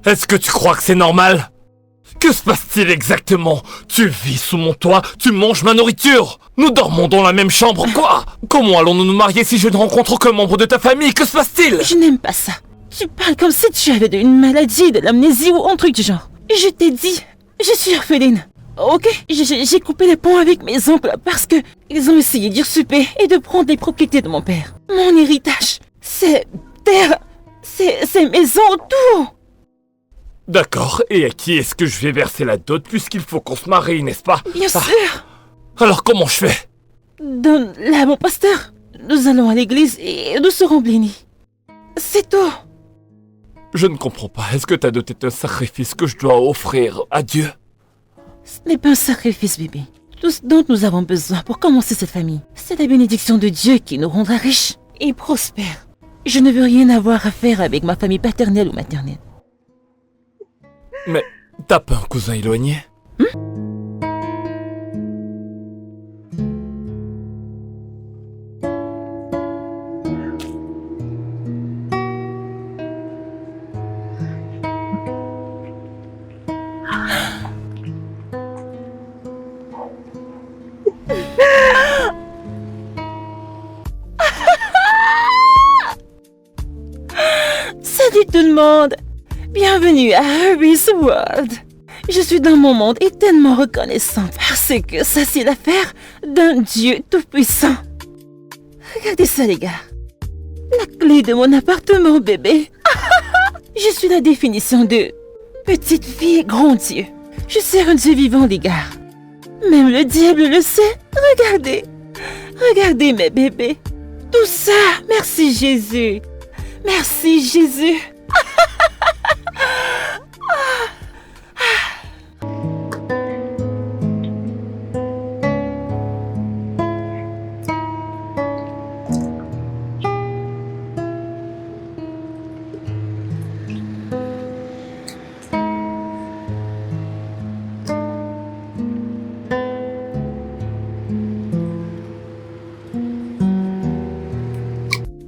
Est-ce que tu crois que c'est normal? Que se passe-t-il exactement? Tu vis sous mon toit, tu manges ma nourriture. Nous dormons dans la même chambre, quoi? Comment allons-nous nous marier si je ne rencontre aucun membre de ta famille? Que se passe-t-il? Je n'aime pas ça. Tu parles comme si tu avais une maladie, de l'amnésie ou un truc du genre. Je t'ai dit, je suis orpheline. Ok, j'ai coupé les ponts avec mes oncles parce que ils ont essayé d'usurper et de prendre les propriétés de mon père. Mon héritage, c'est terre, c'est maison, tout. D'accord, et à qui est-ce que je vais verser la dot puisqu'il faut qu'on se marie, n'est-ce pas? Bien sûr. Alors comment je fais? Donne-la à mon pasteur. Nous allons à l'église et nous serons bénis. C'est tout. Je ne comprends pas, est-ce que ta dot est un sacrifice que je dois offrir à Dieu? Ce n'est pas un sacrifice, bébé. Tout ce dont nous avons besoin pour commencer cette famille, c'est la bénédiction de Dieu qui nous rendra riches et prospères. Je ne veux rien avoir à faire avec ma famille paternelle ou maternelle. Mais t'as pas un cousin éloigné? Salut tout le monde! Bienvenue à Herbie's World. Je suis dans mon monde et tellement reconnaissante parce que ça c'est l'affaire d'un Dieu tout-puissant. Regardez ça les gars. La clé de mon appartement bébé. Je suis la définition de petite fille grand Dieu. Je sers un Dieu vivant les gars. Même le diable le sait. Regardez. Regardez mes bébés. Tout ça, merci Jésus. Merci Jésus.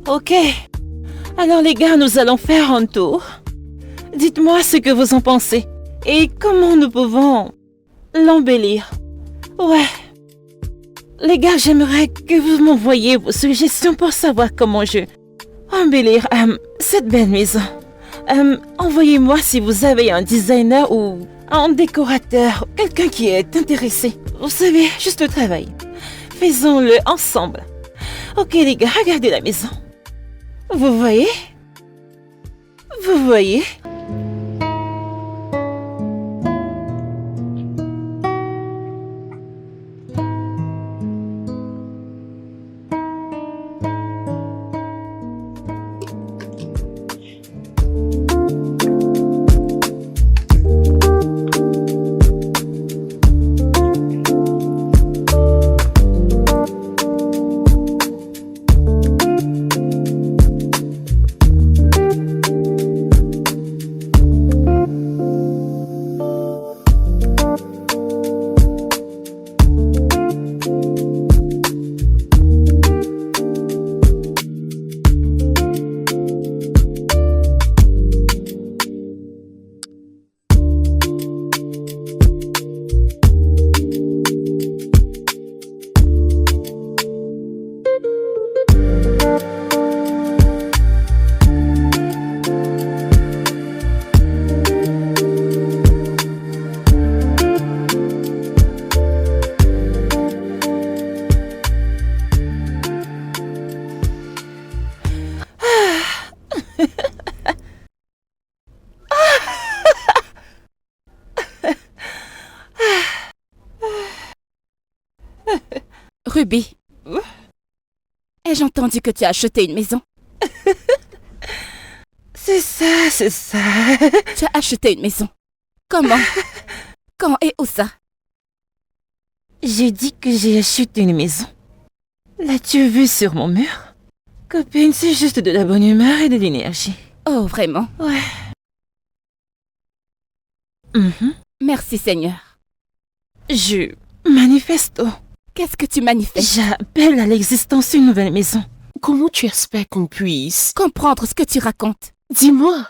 Ok. Alors les gars, nous allons faire un tour. Dites-moi ce que vous en pensez. Et comment nous pouvons l'embellir. Ouais. Les gars, j'aimerais que vous m'envoyiez vos suggestions pour savoir comment je embellir cette belle maison. Envoyez-moi si vous avez un designer ou un décorateur, quelqu'un qui est intéressé. Vous savez, juste le travail. Faisons-le ensemble. Ok les gars, regardez la maison. Vous voyez? Vous voyez? Ruby, ai-je entendu que tu as acheté une maison? C'est ça, c'est ça. Tu as acheté une maison. Comment? Quand et où ça? J'ai dit que j'ai acheté une maison. L'as-tu vu sur mon mur? Copine, c'est juste de la bonne humeur et de l'énergie. Oh, vraiment? Ouais. Merci, Seigneur. Je manifesto. Qu'est-ce que tu manifestes? J'appelle à l'existence une nouvelle maison. Comment tu espères qu'on puisse Comprendre ce que tu racontes. Dis-moi.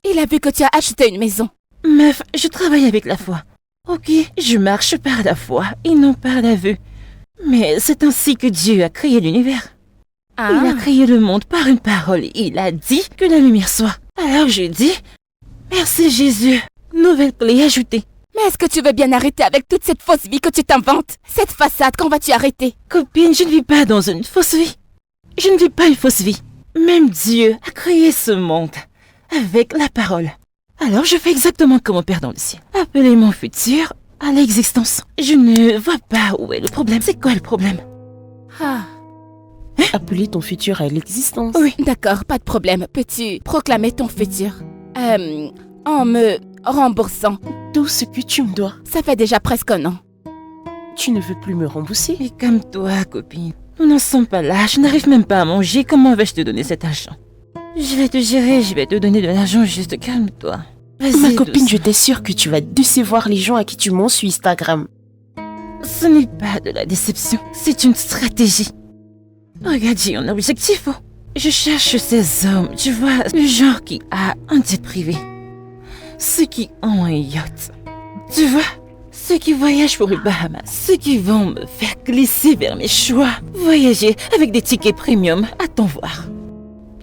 Il a vu que tu as acheté une maison. Meuf, je travaille avec la foi. Ok, je marche par la foi et non par la vue. Mais c'est ainsi que Dieu a créé l'univers. Ah. Il a créé le monde par une parole. Il a dit que la lumière soit. Alors je dis, merci Jésus. Nouvelle clé ajoutée. Mais est-ce que tu veux bien arrêter avec toute cette fausse vie que tu t'inventes? Cette façade, quand vas-tu arrêter? Copine, je ne vis pas dans une fausse vie. Je ne vis pas une fausse vie. Même Dieu a créé ce monde avec la parole. Alors je fais exactement comme mon Père dans le ciel. Appeler mon futur à l'existence. Je ne vois pas où est le problème. C'est quoi le problème? Ah. Appeler ton futur à l'existence. Oui. D'accord, pas de problème. Peux-tu proclamer ton futur? En me remboursant. Tout ce que tu me dois. Ça fait déjà presque un an. Tu ne veux plus me rembourser? Et comme toi, copine. Nous n'en sommes pas là. Je n'arrive même pas à manger. Comment vais-je te donner cet argent? Je vais te gérer. Je vais te donner de l'argent. Juste calme-toi. Vas-y, Ma copine, douce. je t'assure que tu vas décevoir les gens à qui tu mens sur Instagram. Ce n'est pas de la déception. C'est une stratégie. Regarde, j'ai un objectif. Oh. Je cherche ces hommes. Tu vois, le genre qui a un jet privé. Ceux qui ont un yacht. Tu vois, ceux qui voyagent pour les Bahamas. Ceux qui vont me faire glisser vers mes choix. Voyager avec des tickets premium. Attends voir.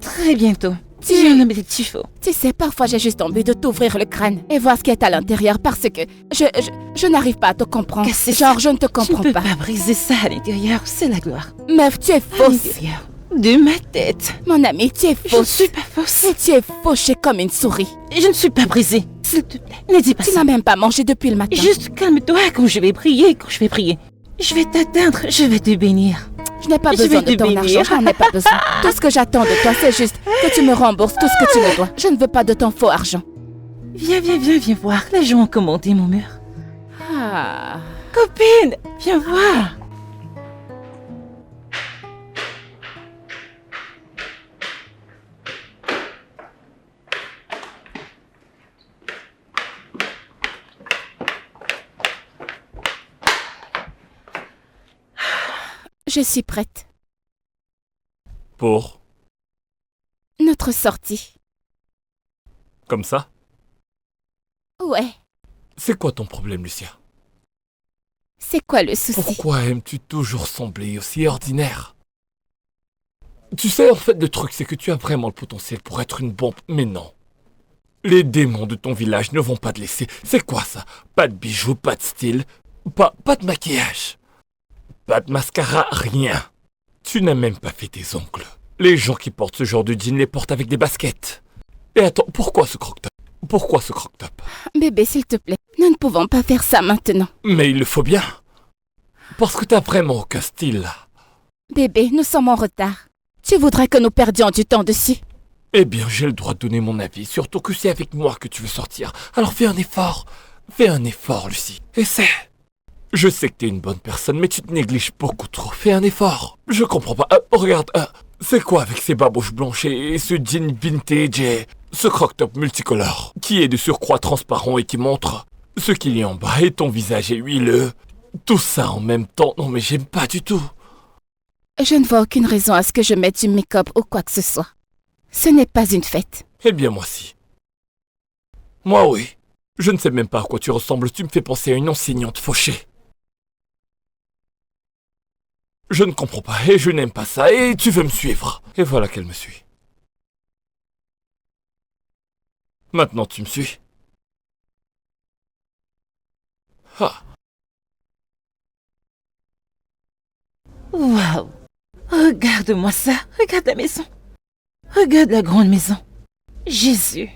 Très bientôt. J'ai un objectif. Oh. Tu sais, parfois j'ai juste envie de t'ouvrir le crâne et voir ce qu'il y a à l'intérieur parce que je n'arrive pas à te comprendre. Casser Genre, ça. je ne te Je comprends ne peux pas. pas briser ça à l'intérieur. C'est la gloire. Meuf, tu es À fausse. l'intérieur de ma tête. Mon ami, tu es Je ne fausse. suis pas fausse. Et tu es fauchée comme une souris. Je ne suis pas brisée. S'il te plaît, ne dis pas Tu ça. n'as même pas mangé depuis le matin. Juste calme-toi quand je vais prier, Je vais t'atteindre, je vais te bénir. Je n'ai pas Je besoin vais de te ton bénir. argent, j'en ai pas besoin. Tout ce que j'attends de toi, c'est juste que tu me rembourses tout ce que tu me dois. Je ne veux pas de ton faux argent. Viens voir. Les gens ont commenté mon mur. Ah. Copine, viens voir. Je suis prête. Pour? Notre sortie. Comme ça? Ouais. C'est quoi ton problème, Lucia? C'est quoi le souci? Pourquoi aimes-tu toujours sembler aussi ordinaire? Tu sais, en fait, le truc, c'est que tu as vraiment le potentiel pour être une bombe, mais non. Les démons de ton village ne vont pas te laisser. C'est quoi ça? Pas de bijoux, pas de style, pas de maquillage. Pas de mascara, rien. Tu n'as même pas fait tes ongles. Les gens qui portent ce genre de jean les portent avec des baskets. Et attends, pourquoi ce croque-top? Pourquoi ce croque-top? Bébé, s'il te plaît, nous ne pouvons pas faire ça maintenant. Mais il le faut bien. Parce que t'as vraiment aucun style, là. Bébé, nous sommes en retard. Tu voudrais que nous perdions du temps dessus? Eh bien, j'ai le droit de donner mon avis, surtout que c'est avec moi que tu veux sortir. Alors fais un effort. Fais un effort, Lucie. Essaie. Je sais que t'es une bonne personne, mais tu te négliges beaucoup trop. Fais un effort. Je comprends pas. Regarde, c'est quoi avec ces babouches blanches et ce jean vintage et ce croque-top multicolore qui est de surcroît transparent et qui montre ce qu'il y a en bas et ton visage est huileux. Tout ça en même temps. Non mais j'aime pas du tout. Je ne vois aucune raison à ce que je mette du make-up ou quoi que ce soit. Ce n'est pas une fête. Eh bien moi si. Moi oui. Je ne sais même pas à quoi tu ressembles. Tu me fais penser à une enseignante fauchée. Je ne comprends pas et je n'aime pas ça et tu veux me suivre. Et voilà qu'elle me suit. Maintenant tu me suis. Ah. Waouh. Regarde-moi ça. Regarde la maison. Regarde la grande maison. Jésus.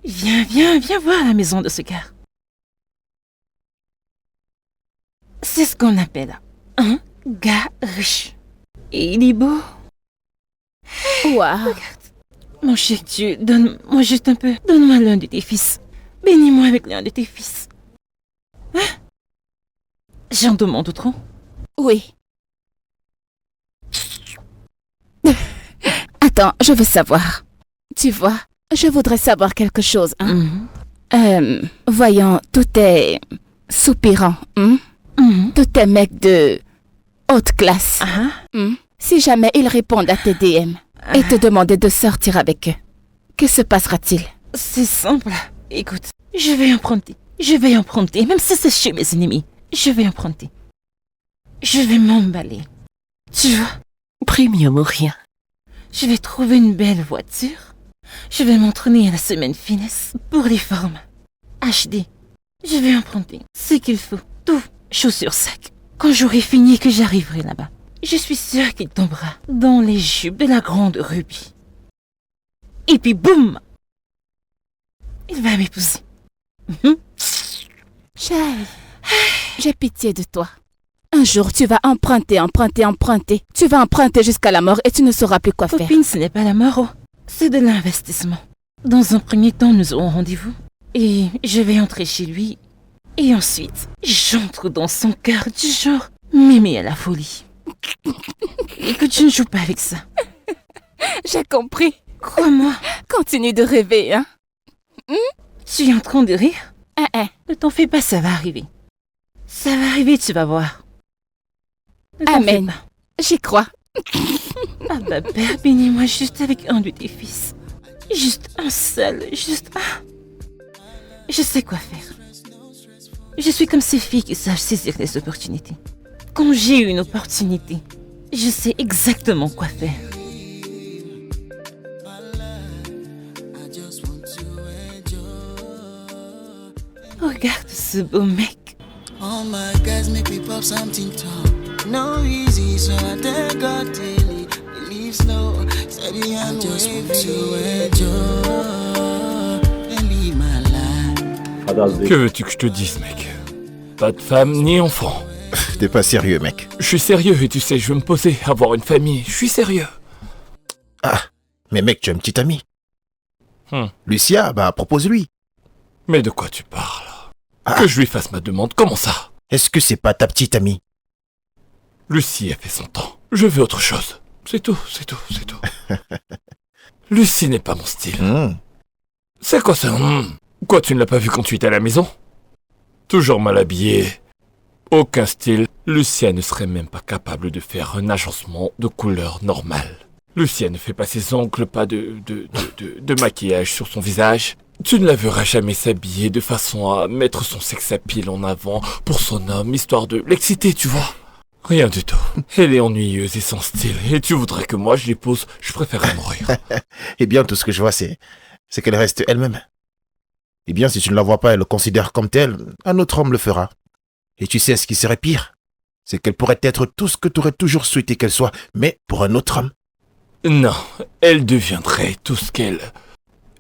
Viens voir la maison de ce gars. C'est ce qu'on appelle un gars riche. Et il est beau. Waouh. Mon cher Dieu, donne-moi juste un peu. Donne-moi l'un de tes fils. Bénis-moi avec l'un de tes fils. Hein? J'en demande trop. Oui. Attends, je veux savoir. Tu vois, je voudrais savoir quelque chose, hein? Voyons, tout est soupirant, hein? Tout est mec de haute classe. Si jamais ils répondent à tes DM et te demander de sortir avec eux, que se passera-t-il? C'est simple. Écoute, je vais emprunter. Même si c'est chez mes ennemis. Je vais emprunter. Je vais m'emballer. Tu vois? Premium ou rien. Je vais trouver une belle voiture. Je vais m'entraîner à la semaine finesse pour les formes. HD. Je vais emprunter ce qu'il faut. Tout. Chaussures sacs. Quand j'aurai fini et que j'arriverai là-bas, je suis sûre qu'il tombera dans les jupes de la grande Ruby. Et puis boum! Il va m'épouser. Chérie, j'ai pitié de toi. Un jour, tu vas emprunter. Tu vas emprunter jusqu'à la mort et tu ne sauras plus quoi faire. Copine, ce n'est pas la mort, c'est de l'investissement. Dans un premier temps, nous aurons rendez-vous. Et je vais entrer chez lui. Et ensuite, j'entre dans son cœur du genre m'aimer à la folie. Écoute, je ne joue pas avec ça. J'ai compris. Crois-moi. Continue de rêver, hein. Tu es en train de rire? Ne t'en fais pas, ça va arriver. Ça va arriver, tu vas voir. Ne t'en fais Amen. pas. J'y crois. Ah bah père, bénis-moi juste avec un de tes fils. Juste un seul, juste un. Je sais quoi faire. Je suis comme ces filles qui savent saisir les opportunités. Quand j'ai une opportunité, je sais exactement quoi faire. Regarde ce beau mec. All my guys make me pop something tough. No easy, so I thank God daily. Believe slow, steady and just want to enjoy and live my life. Que veux-tu que je te dise, mec? Pas de femme ni enfant. T'es pas sérieux, mec. Je suis sérieux et tu sais, je veux me poser, avoir une famille. Je suis sérieux. Ah, mais mec, tu as une petite amie. Hmm. Lucia, bah propose-lui. Mais de quoi tu parles? Ah. Que je lui fasse ma demande, comment ça? Est-ce que c'est pas ta petite amie? Lucie a fait son temps. Je veux autre chose. C'est tout. Lucie n'est pas mon style. C'est quoi ça? Quoi, tu ne l'as pas vu quand tu étais à la maison? Toujours mal habillée. Aucun style. Lucia ne serait même pas capable de faire un agencement de couleur normale. Lucia ne fait pas ses ongles, pas de maquillage sur son visage. Tu ne la verras jamais s'habiller de façon à mettre son sex appeal en avant pour son homme, histoire de l'exciter, tu vois. Rien du tout. Elle est ennuyeuse et sans style. Et tu voudrais que moi je l'épouse, je préférerais mourir. Eh bien, tout ce que je vois, c'est qu'elle reste elle-même. Eh bien, si tu ne la vois pas et le considères comme telle, un autre homme le fera. Et tu sais ce qui serait pire? C'est qu'elle pourrait être tout ce que tu aurais toujours souhaité qu'elle soit, mais pour un autre homme. Non, elle deviendrait tout ce qu'elle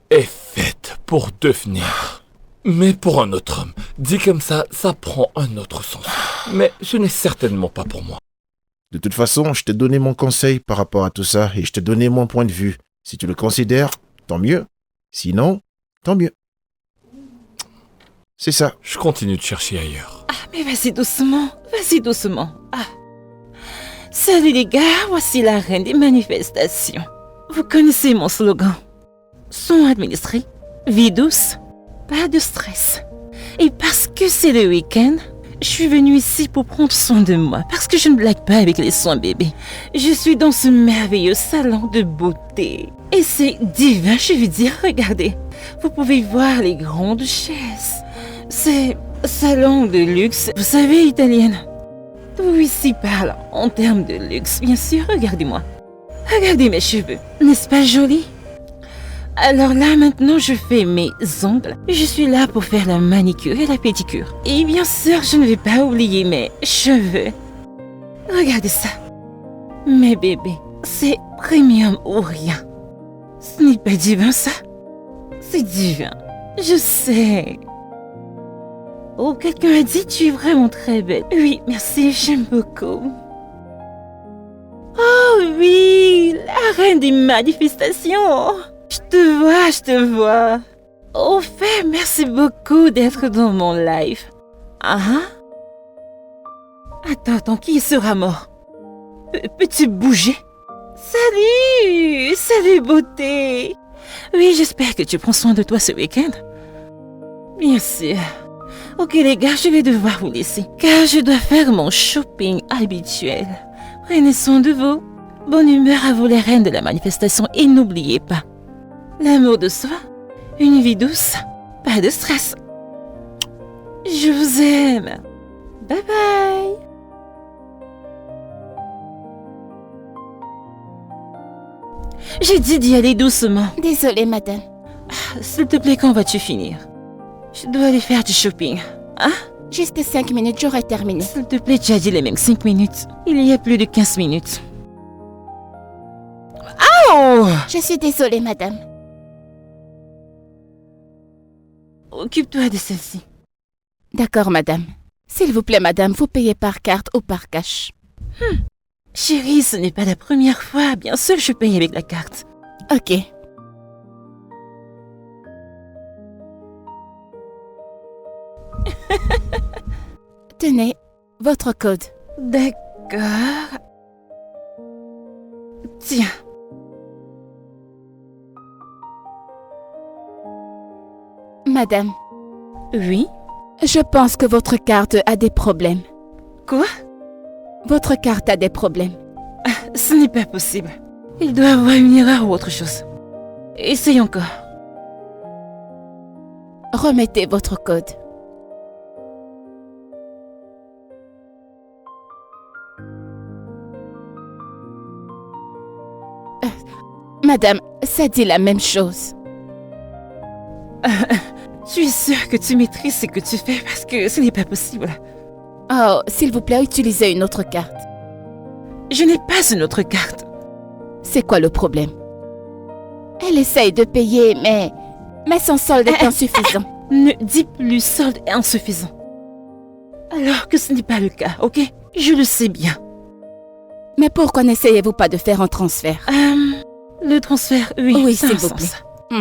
est faite pour devenir. Mais pour un autre homme. Dit comme ça prend un autre sens. Mais ce n'est certainement pas pour moi. De toute façon, je t'ai donné mon conseil par rapport à tout ça et je t'ai donné mon point de vue. Si tu le considères, tant mieux. Sinon, tant mieux. C'est ça. Je continue de chercher ailleurs. Ah, mais vas-y doucement. Ah. Salut les gars, voici la reine des manifestations. Vous connaissez mon slogan. Son administré, vie douce, pas de stress. Et parce que c'est le week-end, je suis venue ici pour prendre soin de moi. Parce que je ne blague pas avec les soins bébés. Je suis dans ce merveilleux salon de beauté. Et c'est divin, je veux dire, regardez. Vous pouvez voir les grandes chaises. C'est salon de luxe, vous savez, italienne. Tout ici parle en termes de luxe, bien sûr, regardez-moi. Regardez mes cheveux, n'est-ce pas joli? Alors là, maintenant, je fais mes ongles. Je suis là pour faire la manicure et la pédicure. Et bien sûr, je ne vais pas oublier mes cheveux. Regardez ça. Mes bébés, c'est premium ou rien. Ce n'est pas divin, ça? C'est divin. Je sais. Oh, quelqu'un a dit tu es vraiment très belle. Oui, merci, j'aime beaucoup. Oh oui, la reine des manifestations. Je te vois. Au fait, merci beaucoup d'être dans mon live. Ah? Attends, qui sera mort? Peux-tu bouger? Salut beauté. Oui, j'espère que tu prends soin de toi ce week-end. Bien sûr. Ok les gars, je vais devoir vous laisser, car je dois faire mon shopping habituel. Prenez soin de vous. Bonne humeur à vous les reines de la manifestation et n'oubliez pas, l'amour de soi Une vie douce, pas de stress. Je vous aime. Bye bye. J'ai dit d'y aller doucement. Désolée, madame. S'il te plaît, quand vas-tu finir? Je dois aller faire du shopping. Hein? Juste 5 minutes, j'aurai terminé. S'il te plaît, tu as dit les mêmes 5 minutes. Il y a plus de 15 minutes. Oh! Je suis désolée, madame. Occupe-toi de celle-ci. D'accord, madame. S'il vous plaît, madame, vous payez par carte ou par cash. Chérie, ce n'est pas la première fois. Bien sûr, je paye avec la carte. Ok. Tenez, votre code. D'accord. Tiens. Madame, Oui? je pense que votre carte a des problèmes. Quoi? Votre carte a des problèmes. Ce n'est pas possible. Il doit y avoir une erreur ou autre chose. Essaye encore. Remettez votre code. Madame, ça dit la même chose. Tu es sûre que tu maîtrises ce que tu fais parce que ce n'est pas possible. Oh, s'il vous plaît, utilisez une autre carte. Je n'ai pas une autre carte. C'est quoi le problème? Elle essaye de payer, mais son solde est insuffisant. Ne dis plus solde est insuffisant. Alors que ce n'est pas le cas, ok? Je le sais bien. Mais pourquoi n'essayez-vous pas de faire un transfert? Le transfert, oui, Oui, ça a s'il un vous sens. plaît.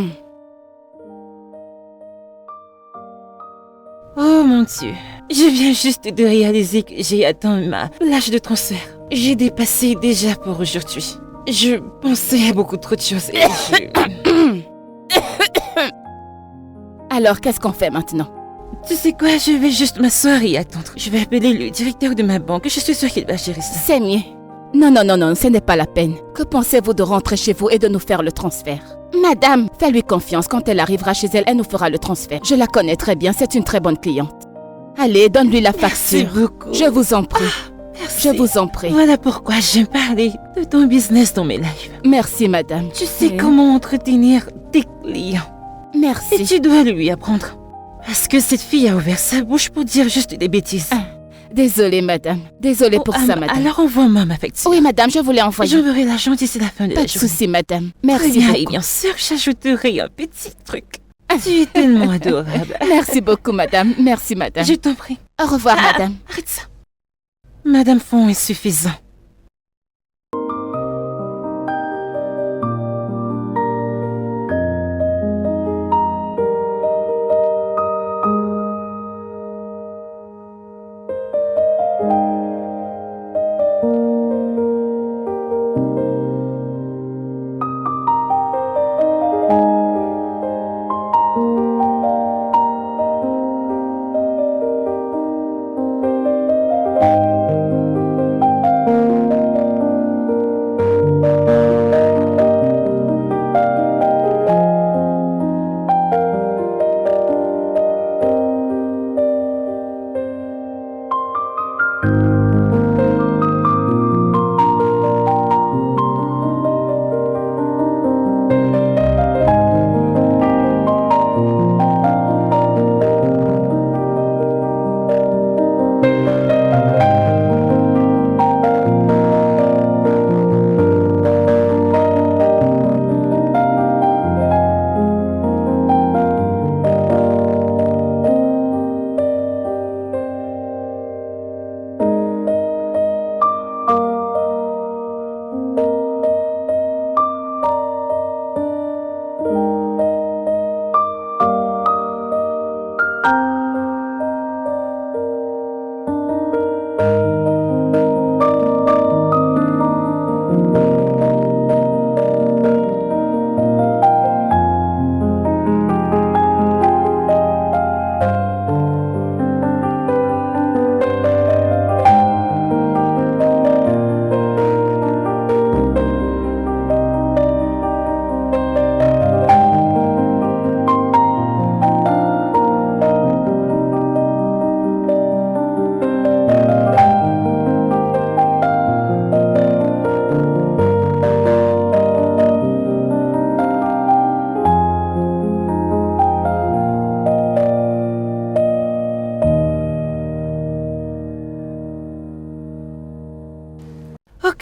Oh mon Dieu. Je viens juste de réaliser que j'ai atteint ma plage de transfert. J'ai dépassé déjà pour aujourd'hui. Je pensais à beaucoup trop de choses et je... Alors, qu'est-ce qu'on fait maintenant? Tu sais quoi, je vais juste m'asseoir et attendre. Je vais appeler le directeur de ma banque. Je suis sûre qu'il va gérer ça. C'est mieux. Non, ce n'est pas la peine. Que pensez-vous de rentrer chez vous et de nous faire le transfert? Madame, fais-lui confiance. Quand elle arrivera chez elle, elle nous fera le transfert. Je la connais très bien, c'est une très bonne cliente. Allez, donne-lui la Merci facture. beaucoup. Je vous en prie. Merci. Je vous en prie. Voilà pourquoi j'aime parler de ton business dans mes lives. Merci, madame. Tu sais Oui. comment entretenir tes clients. Et Merci. tu dois lui apprendre. Parce que cette fille a ouvert sa bouche pour dire juste des bêtises. Désolée, madame. Désolée pour ça, madame. Alors envoie-moi ma facture. Oui, madame, je vous l'ai envoyé. J'enverrai l'argent d'ici la fin de Pas la de journée. souci, madame. Très Merci bien, et beaucoup. bien sûr, j'ajouterai un petit truc. Tu es tellement adorable. Merci beaucoup, madame. Merci, madame. Je t'en prie. Au revoir, madame. Arrête ça. Madame Font est suffisant.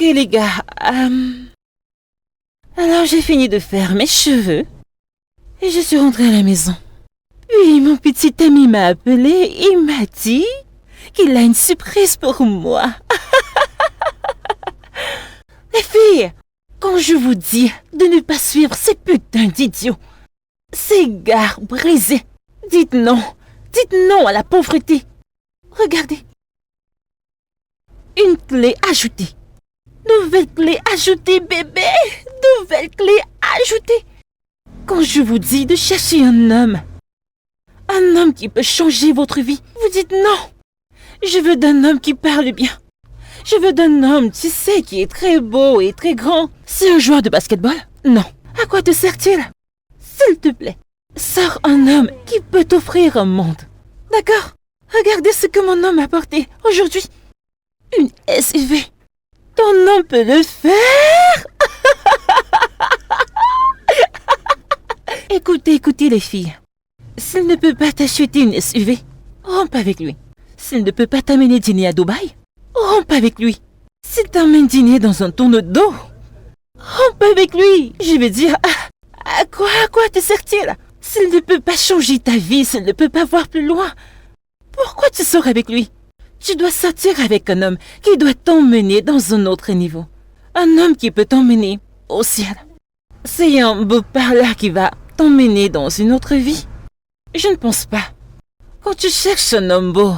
Ok les gars, alors j'ai fini de faire mes cheveux et je suis rentrée à la maison. Puis mon petit ami m'a appelé, il m'a dit qu'il a une surprise pour moi. Les filles, quand je vous dis de ne pas suivre ces putains d'idiots, ces gars brisés, dites non à la pauvreté. Regardez, une clé ajoutée. Nouvelle clé ajoutée, bébé. Nouvelle clé ajoutée. Quand je vous dis de chercher un homme qui peut changer votre vie, vous dites non. Je veux d'un homme qui parle bien. Je veux d'un homme, tu sais, qui est très beau et très grand. C'est un joueur de basketball? Non. À quoi te sert-il? S'il te plaît, sors un homme qui peut t'offrir un monde. D'accord? Regardez ce que mon homme a apporté aujourd'hui. Une SUV. Ton homme peut le faire. Écoutez les filles. S'il ne peut pas t'acheter une SUV, rompe avec lui. S'il ne peut pas t'amener dîner à Dubaï, rompe avec lui. S'il t'emmène dîner dans un tourneau d'eau, rompe avec lui. Je veux dire, à quoi te sert-il? S'il ne peut pas changer ta vie, s'il ne peut pas voir plus loin, pourquoi tu sors avec lui? Tu dois sortir avec un homme qui doit t'emmener dans un autre niveau. Un homme qui peut t'emmener au ciel. C'est un beau parleur qui va t'emmener dans une autre vie. Je ne pense pas. Quand tu cherches un homme beau,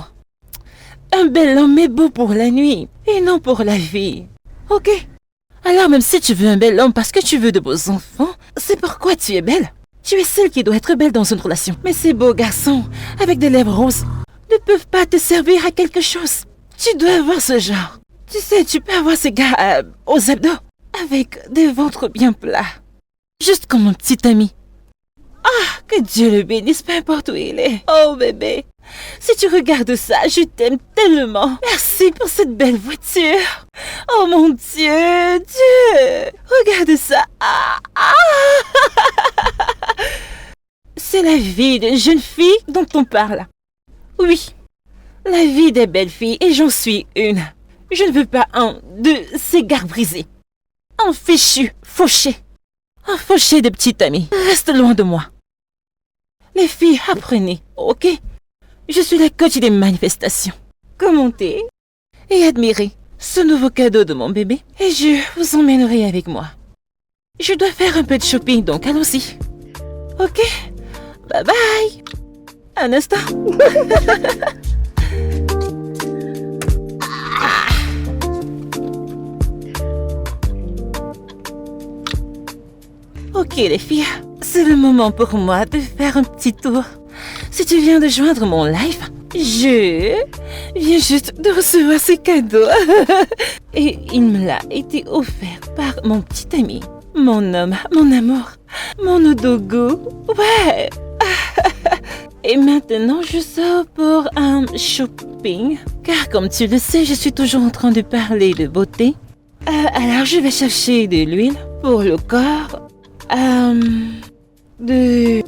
un bel homme est beau pour la nuit et non pour la vie. Ok? Alors même si tu veux un bel homme parce que tu veux de beaux enfants, c'est pourquoi tu es belle. Tu es celle qui doit être belle dans une relation. Mais ces beaux garçons avec des lèvres roses ne peuvent pas te servir à quelque chose. Tu dois avoir ce genre. Tu sais, tu peux avoir ces gars aux abdos avec des ventres bien plats. Juste comme mon petit ami. Ah, que Dieu le bénisse, peu importe où il est. Oh bébé, si tu regardes ça, je t'aime tellement. Merci pour cette belle voiture. Oh mon Dieu, regarde ça. C'est la vie d'une jeune fille dont on parle. Oui, la vie des belles filles, et j'en suis une. Je ne veux pas un de ces gars brisés. Un fichu, fauché. Un fauché de petit ami. Reste loin de moi. Les filles, apprenez, ok? Je suis la coach des manifestations. Commentez et admirez ce nouveau cadeau de mon bébé et je vous emmènerai avec moi. Je dois faire un peu de shopping, donc allons-y. Ok? Bye bye! Un instant. Ok les filles, c'est le moment pour moi de faire un petit tour. Si tu viens de joindre mon live, je viens juste de recevoir ce cadeau. Et il me l'a été offert par mon petit ami, mon homme, mon amour, mon odogo. Ouais. Et maintenant, je sors pour un shopping. Car comme tu le sais, je suis toujours en train de parler de beauté. Alors, je vais chercher de l'huile pour le corps. De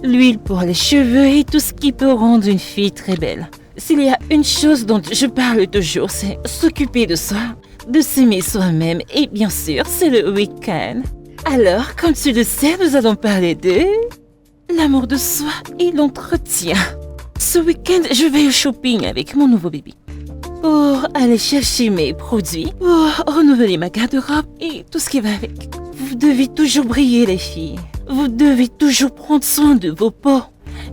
l'huile pour les cheveux et tout ce qui peut rendre une fille très belle. S'il y a une chose dont je parle toujours, c'est s'occuper de soi, de s'aimer soi-même et bien sûr, c'est le week-end. Alors, comme tu le sais, nous allons parler de l'amour de soi et l'entretien. Ce week-end, je vais au shopping avec mon nouveau bébé pour aller chercher mes produits, pour renouveler ma garde-robe et tout ce qui va avec. Vous devez toujours briller, les filles. Vous devez toujours prendre soin de vos peaux.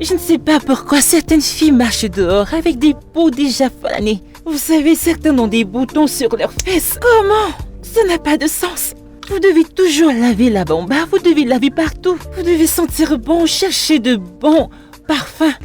Je ne sais pas pourquoi certaines filles marchent dehors avec des peaux déjà fanées. Vous savez, certains ont des boutons sur leurs fesses. Comment? Ça n'a pas de sens. Vous devez toujours laver la bomba, vous devez laver partout. Vous devez sentir bon, chercher de bons parfums.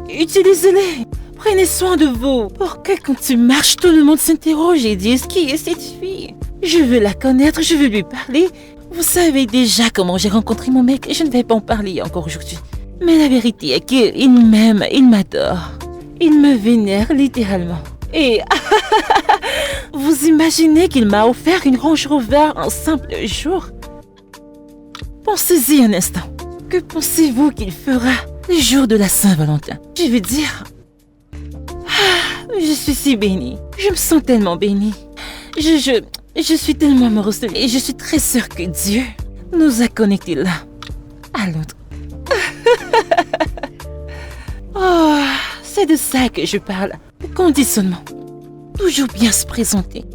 Utilisez-les. Prenez soin de vous. Pour que quand tu marches, tout le monde s'interroge et dise qui est cette fille? Je veux la connaître, je veux lui parler. Vous savez déjà comment j'ai rencontré mon mec et je ne vais pas en parler encore aujourd'hui. Mais la vérité est qu'il m'aime, il m'adore. Il me vénère littéralement. Et vous imaginez qu'il m'a offert une Range Rover un simple jour? Pensez-y un instant. Que pensez-vous qu'il fera le jour de la Saint-Valentin? Je veux dire... je suis si bénie. Je me sens tellement bénie. Je suis tellement amoureuse de lui et je suis très sûre que Dieu nous a connectés l'un à l'autre. Oh, c'est de ça que je parle. Le conditionnement. Toujours bien se présenter.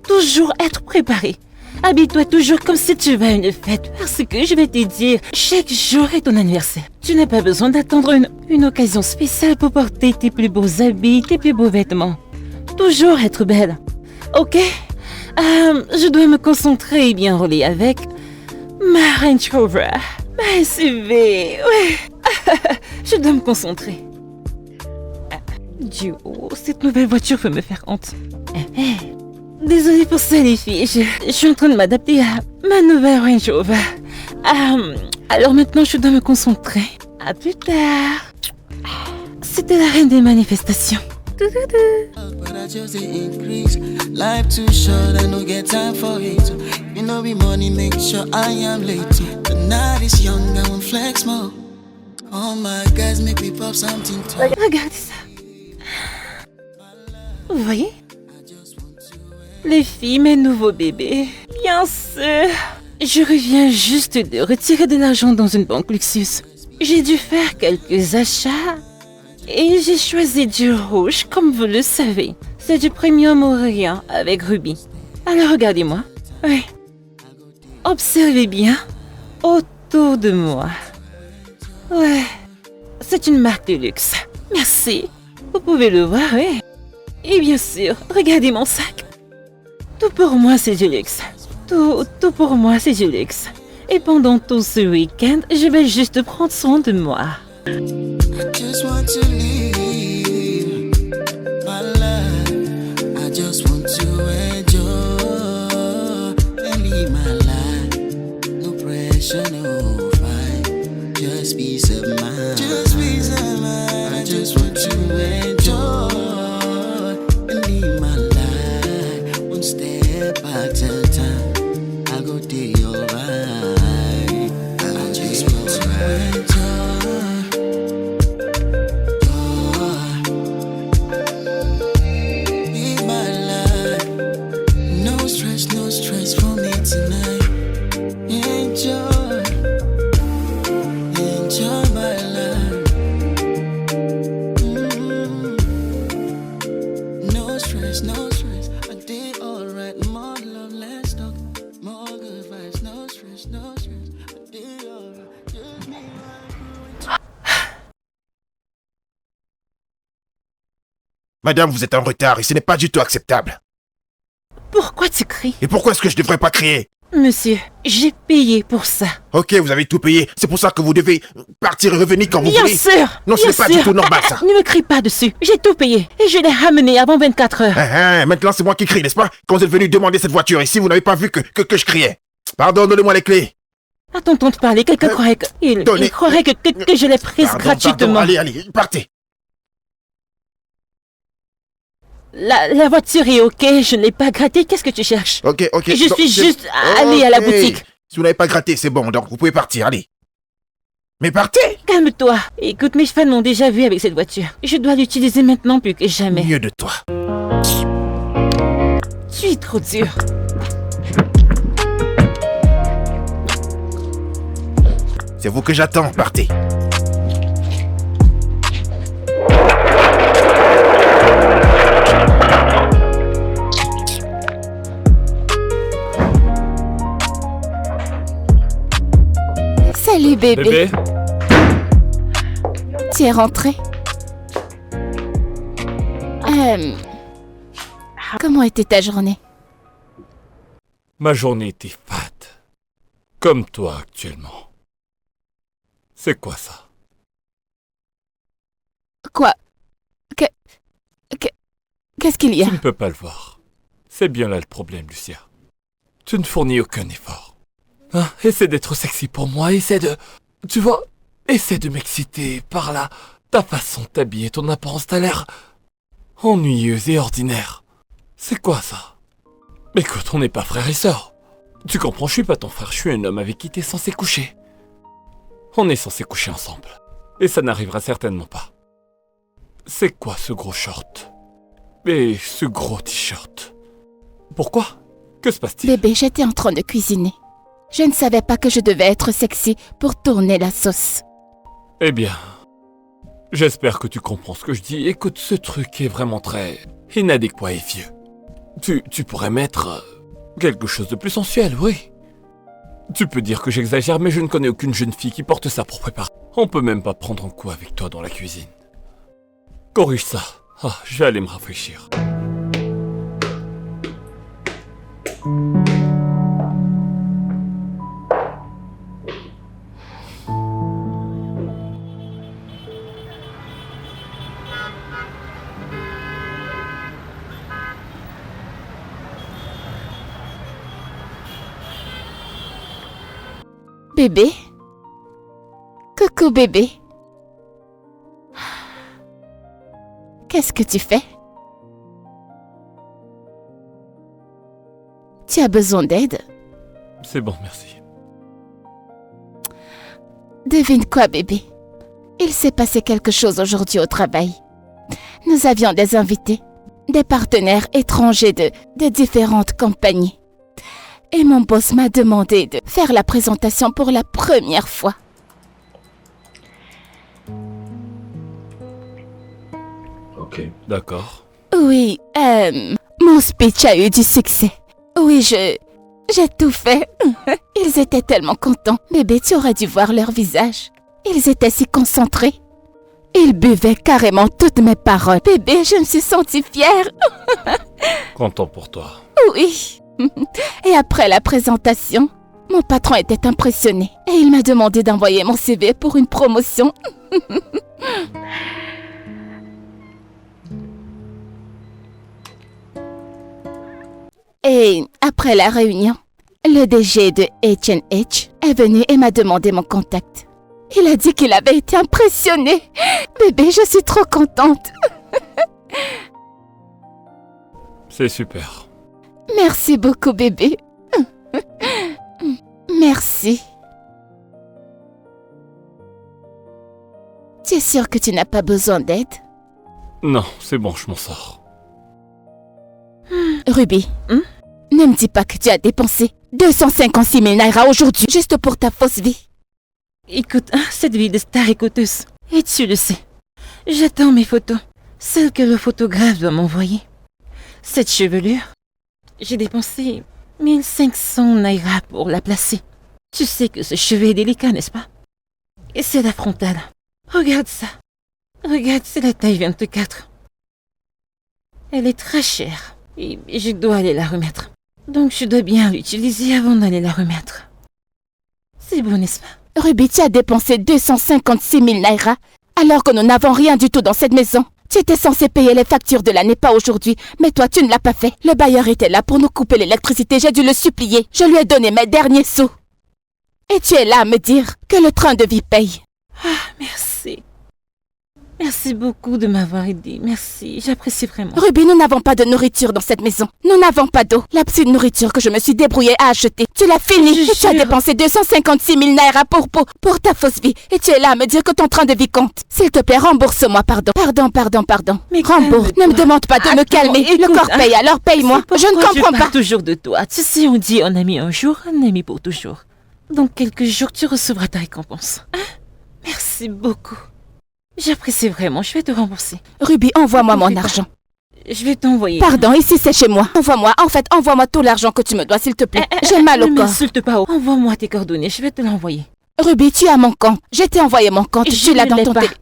Toujours être préparé. Habille-toi toujours comme si tu vas à une fête. Parce que je vais te dire, chaque jour est ton anniversaire. Tu n'as pas besoin d'attendre une occasion spéciale pour porter tes plus beaux habits, tes plus beaux vêtements. Toujours être belle. Ok? Je dois me concentrer et bien rouler avec ma Range Rover. Ma SUV. Ouais. Je dois me concentrer. Dieu, cette nouvelle voiture peut me faire honte. Désolée pour ça, les filles. Je suis en train de m'adapter à ma nouvelle Range Rover. Alors maintenant, je dois me concentrer. À plus tard. C'était la reine des manifestations. But I just dey increase. Life too short, I no get time for it. You know be money, make sure I am late. The night is young, I won't flex more. Oh my guys, make me pop something too. Regardez ça. Vous voyez? Les filles, mes nouveaux bébés. Bien sûr. Je reviens juste de retirer de l'argent dans une banque luxueuse. J'ai dû faire quelques achats. Et j'ai choisi du rouge, comme vous le savez. C'est du premium Orient avec rubis. Alors regardez-moi. Oui. Observez bien autour de moi. Ouais. C'est une marque de luxe. Merci. Vous pouvez le voir, oui. Et bien sûr, regardez mon sac. Tout pour moi, c'est du luxe. Tout pour moi, c'est du luxe. Et pendant tout ce week-end, je vais juste prendre soin de moi. I just want to live my life. I just want to enjoy and live my life. No pressure, no fight. Just peace of mind. Just peace of mind. I just want to enjoy and live my life. One step at a time. I go day alright. I just want to enjoy. No stress for me tonight. Enjoy my life. No stress. I did alright. More love, less talk. More good vibes. No stress. I did alright. Just me right. Madame, vous êtes en retard et ce n'est pas du tout acceptable. Pourquoi tu cries? Et pourquoi est-ce que je devrais pas crier? Monsieur, j'ai payé pour ça. Ok, vous avez tout payé. C'est pour ça que vous devez partir et revenir quand vous Bien voulez. sûr. Non, ce bien n'est pas sûr. du tout normal, ça. Ne me crie pas dessus. J'ai tout payé. Et je l'ai ramené avant 24 heures. Maintenant, c'est moi qui crie, n'est-ce pas? Quand vous êtes venu demander cette voiture ici, vous n'avez pas vu que je criais. Pardon, donnez-moi les clés. À ton ton de parler, quelqu'un croirait que... Il croirait que je l'ai prise Pardon, gratuitement. allez, partez. La voiture est ok, je ne l'ai pas grattée. Qu'est-ce que tu cherches? Ok. Je donc, suis c'est- juste allée à la Ok. boutique. Si vous n'avez pas gratté, c'est bon, donc vous pouvez partir, allez. Mais partez! Calme-toi. Écoute, mes fans m'ont déjà vu avec cette voiture. Je dois l'utiliser maintenant plus que jamais. Mieux de toi. Tu es trop dur. C'est vous que j'attends, partez. Salut bébé. Bébé, Tu es rentré? Comment était ta journée? ma journée était fat. Comme toi actuellement. C'est quoi ça? Quoi? Qu'est-ce qu'il y a? Tu ne peux pas le voir. C'est bien là le problème, Lucia. Tu ne fournis aucun effort. Hein? Essaie d'être sexy pour moi, essaie de... Tu vois? Essaie de m'exciter par là. Ta façon de t'habiller, ton apparence, t'as l'air... ennuyeuse et ordinaire. C'est quoi ça? Écoute, on n'est pas frères et sœurs. Tu comprends, je suis pas ton frère, je suis un homme avec qui t'es censé coucher. On est censé coucher ensemble. Et ça n'arrivera certainement pas. C'est quoi ce gros short? Et ce gros t-shirt? Pourquoi? Que se passe-t-il? Bébé, j'étais en train de cuisiner. Je ne savais pas que je devais être sexy pour tourner la sauce. Eh bien, j'espère que tu comprends ce que je dis. Écoute, ce truc est vraiment très inadéquat et vieux. Tu pourrais mettre quelque chose de plus sensuel, oui. Tu peux dire que j'exagère, mais je ne connais aucune jeune fille qui porte ça pour préparer. On peut même pas prendre un coup avec toi dans la cuisine. Corrige ça. Ah, je vais aller me rafraîchir. Bébé? Coucou bébé. Qu'est-ce que tu fais? Tu as besoin d'aide? C'est bon, merci. Devine quoi bébé? Il s'est passé quelque chose aujourd'hui au travail. Nous avions des invités, des partenaires étrangers de différentes compagnies. Et mon boss m'a demandé de faire la présentation pour la première fois. Ok, d'accord. Oui, mon speech a eu du succès. Oui, j'ai tout fait. Ils étaient tellement contents. Bébé, tu aurais dû voir leur visage. Ils étaient si concentrés. Ils buvaient carrément toutes mes paroles. Bébé, je me suis sentie fière. Content pour toi. Oui. Et après la présentation, mon patron était impressionné et il m'a demandé d'envoyer mon CV pour une promotion. Et après la réunion, le DG de H&H est venu et m'a demandé mon contact. Il a dit qu'il avait été impressionné. Bébé, je suis trop contente. C'est super. Merci beaucoup, bébé. Merci. Tu es sûr que tu n'as pas besoin d'aide? Non, c'est bon, je m'en sors. Ruby, ne me dis pas que tu as dépensé 256 000 naira aujourd'hui juste pour ta fausse vie. Écoute, cette vie de star est coûteuse. Et tu le sais. J'attends mes photos. Celles que le photographe doit m'envoyer. Cette chevelure, j'ai dépensé 1500 naira pour la placer. Tu sais que ce cheveu est délicat, n'est-ce pas? Et c'est la frontale. Regarde ça. Regarde, c'est la taille 24. Elle est très chère. Et je dois aller la remettre. Donc je dois bien l'utiliser avant d'aller la remettre. C'est bon, n'est-ce pas? Ruby, tu as dépensé 256 000 naira alors que nous n'avons rien du tout dans cette maison. Tu étais censé payer les factures de l'année, pas aujourd'hui. Mais toi, tu ne l'as pas fait. Le bailleur était là pour nous couper l'électricité. J'ai dû le supplier. Je lui ai donné mes derniers sous. Et tu es là à me dire que le train de vie paye. Ah, merci. Merci beaucoup de m'avoir aidé. Merci, j'apprécie vraiment. Ruby, nous n'avons pas de nourriture dans cette maison. Nous n'avons pas d'eau. La petite nourriture que je me suis débrouillée à acheter, tu l'as finie. Et tu as dépensé 256 000 naira pour ta fausse vie. Et tu es là à me dire que ton train de vie compte. S'il te plaît, rembourse-moi, pardon. Pardon. Mais rembourse. Ne me demande pas de me calmer. Le corps paye, alors paye-moi. Je ne comprends pas. Toujours de toi. Tu sais, on dit un ami un jour, un ami pour toujours. Dans quelques jours, tu recevras ta récompense. Hein? Merci beaucoup. J'apprécie vraiment, je vais te rembourser. Ruby, envoie-moi mon argent. Je vais t'envoyer. Pardon, ici c'est chez moi. Envoie-moi tout l'argent que tu me dois, s'il te plaît. J'ai mal au corps. Ne m'insulte pas. Envoie-moi tes coordonnées, je vais te l'envoyer. Ruby, tu as mon compte. Je t'ai envoyé mon compte. Tu l'as dans ton téléphone.